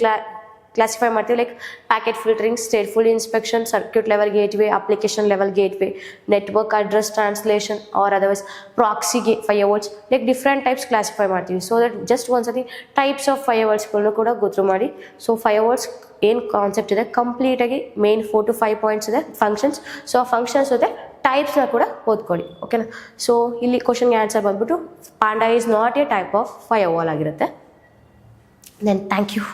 A: ಕ್ಲಾಸಿಫೈ ಮಾಡ್ತೀವಿ, like packet filtering, stateful inspection, circuit level gateway, application level gateway, network address translation or otherwise proxy firewalls, like different types classify ಮಾಡ್ತೀವಿ. So that just ಒಂದ್ಸತಿ types of fire ವಾಲ್ಸ್ಗಳನ್ನೂ ಕೂಡ ಗೊತ್ತು ಮಾಡಿ. ಸೊ ಫೈರ್ ವಾಲ್ಸ್ ಏನು concept ಇದೆ ಕಂಪ್ಲೀಟಾಗಿ main 4 to 5 points ಇದೆ ಫಂಕ್ಷನ್ಸ್. ಸೊ ಆ ಫಂಕ್ಷನ್ಸ್ ಜೊತೆ ಟೈಪ್ಸ್ನ ಕೂಡ ಓದ್ಕೊಳ್ಳಿ, ಓಕೆನಾ. ಸೊ ಇಲ್ಲಿ ಕ್ವಶನ್ಗೆ ಆನ್ಸರ್ ಬಂದ್ಬಿಟ್ಟು Panda is not a type of firewall ಆಗಿರುತ್ತೆ. Then thank you.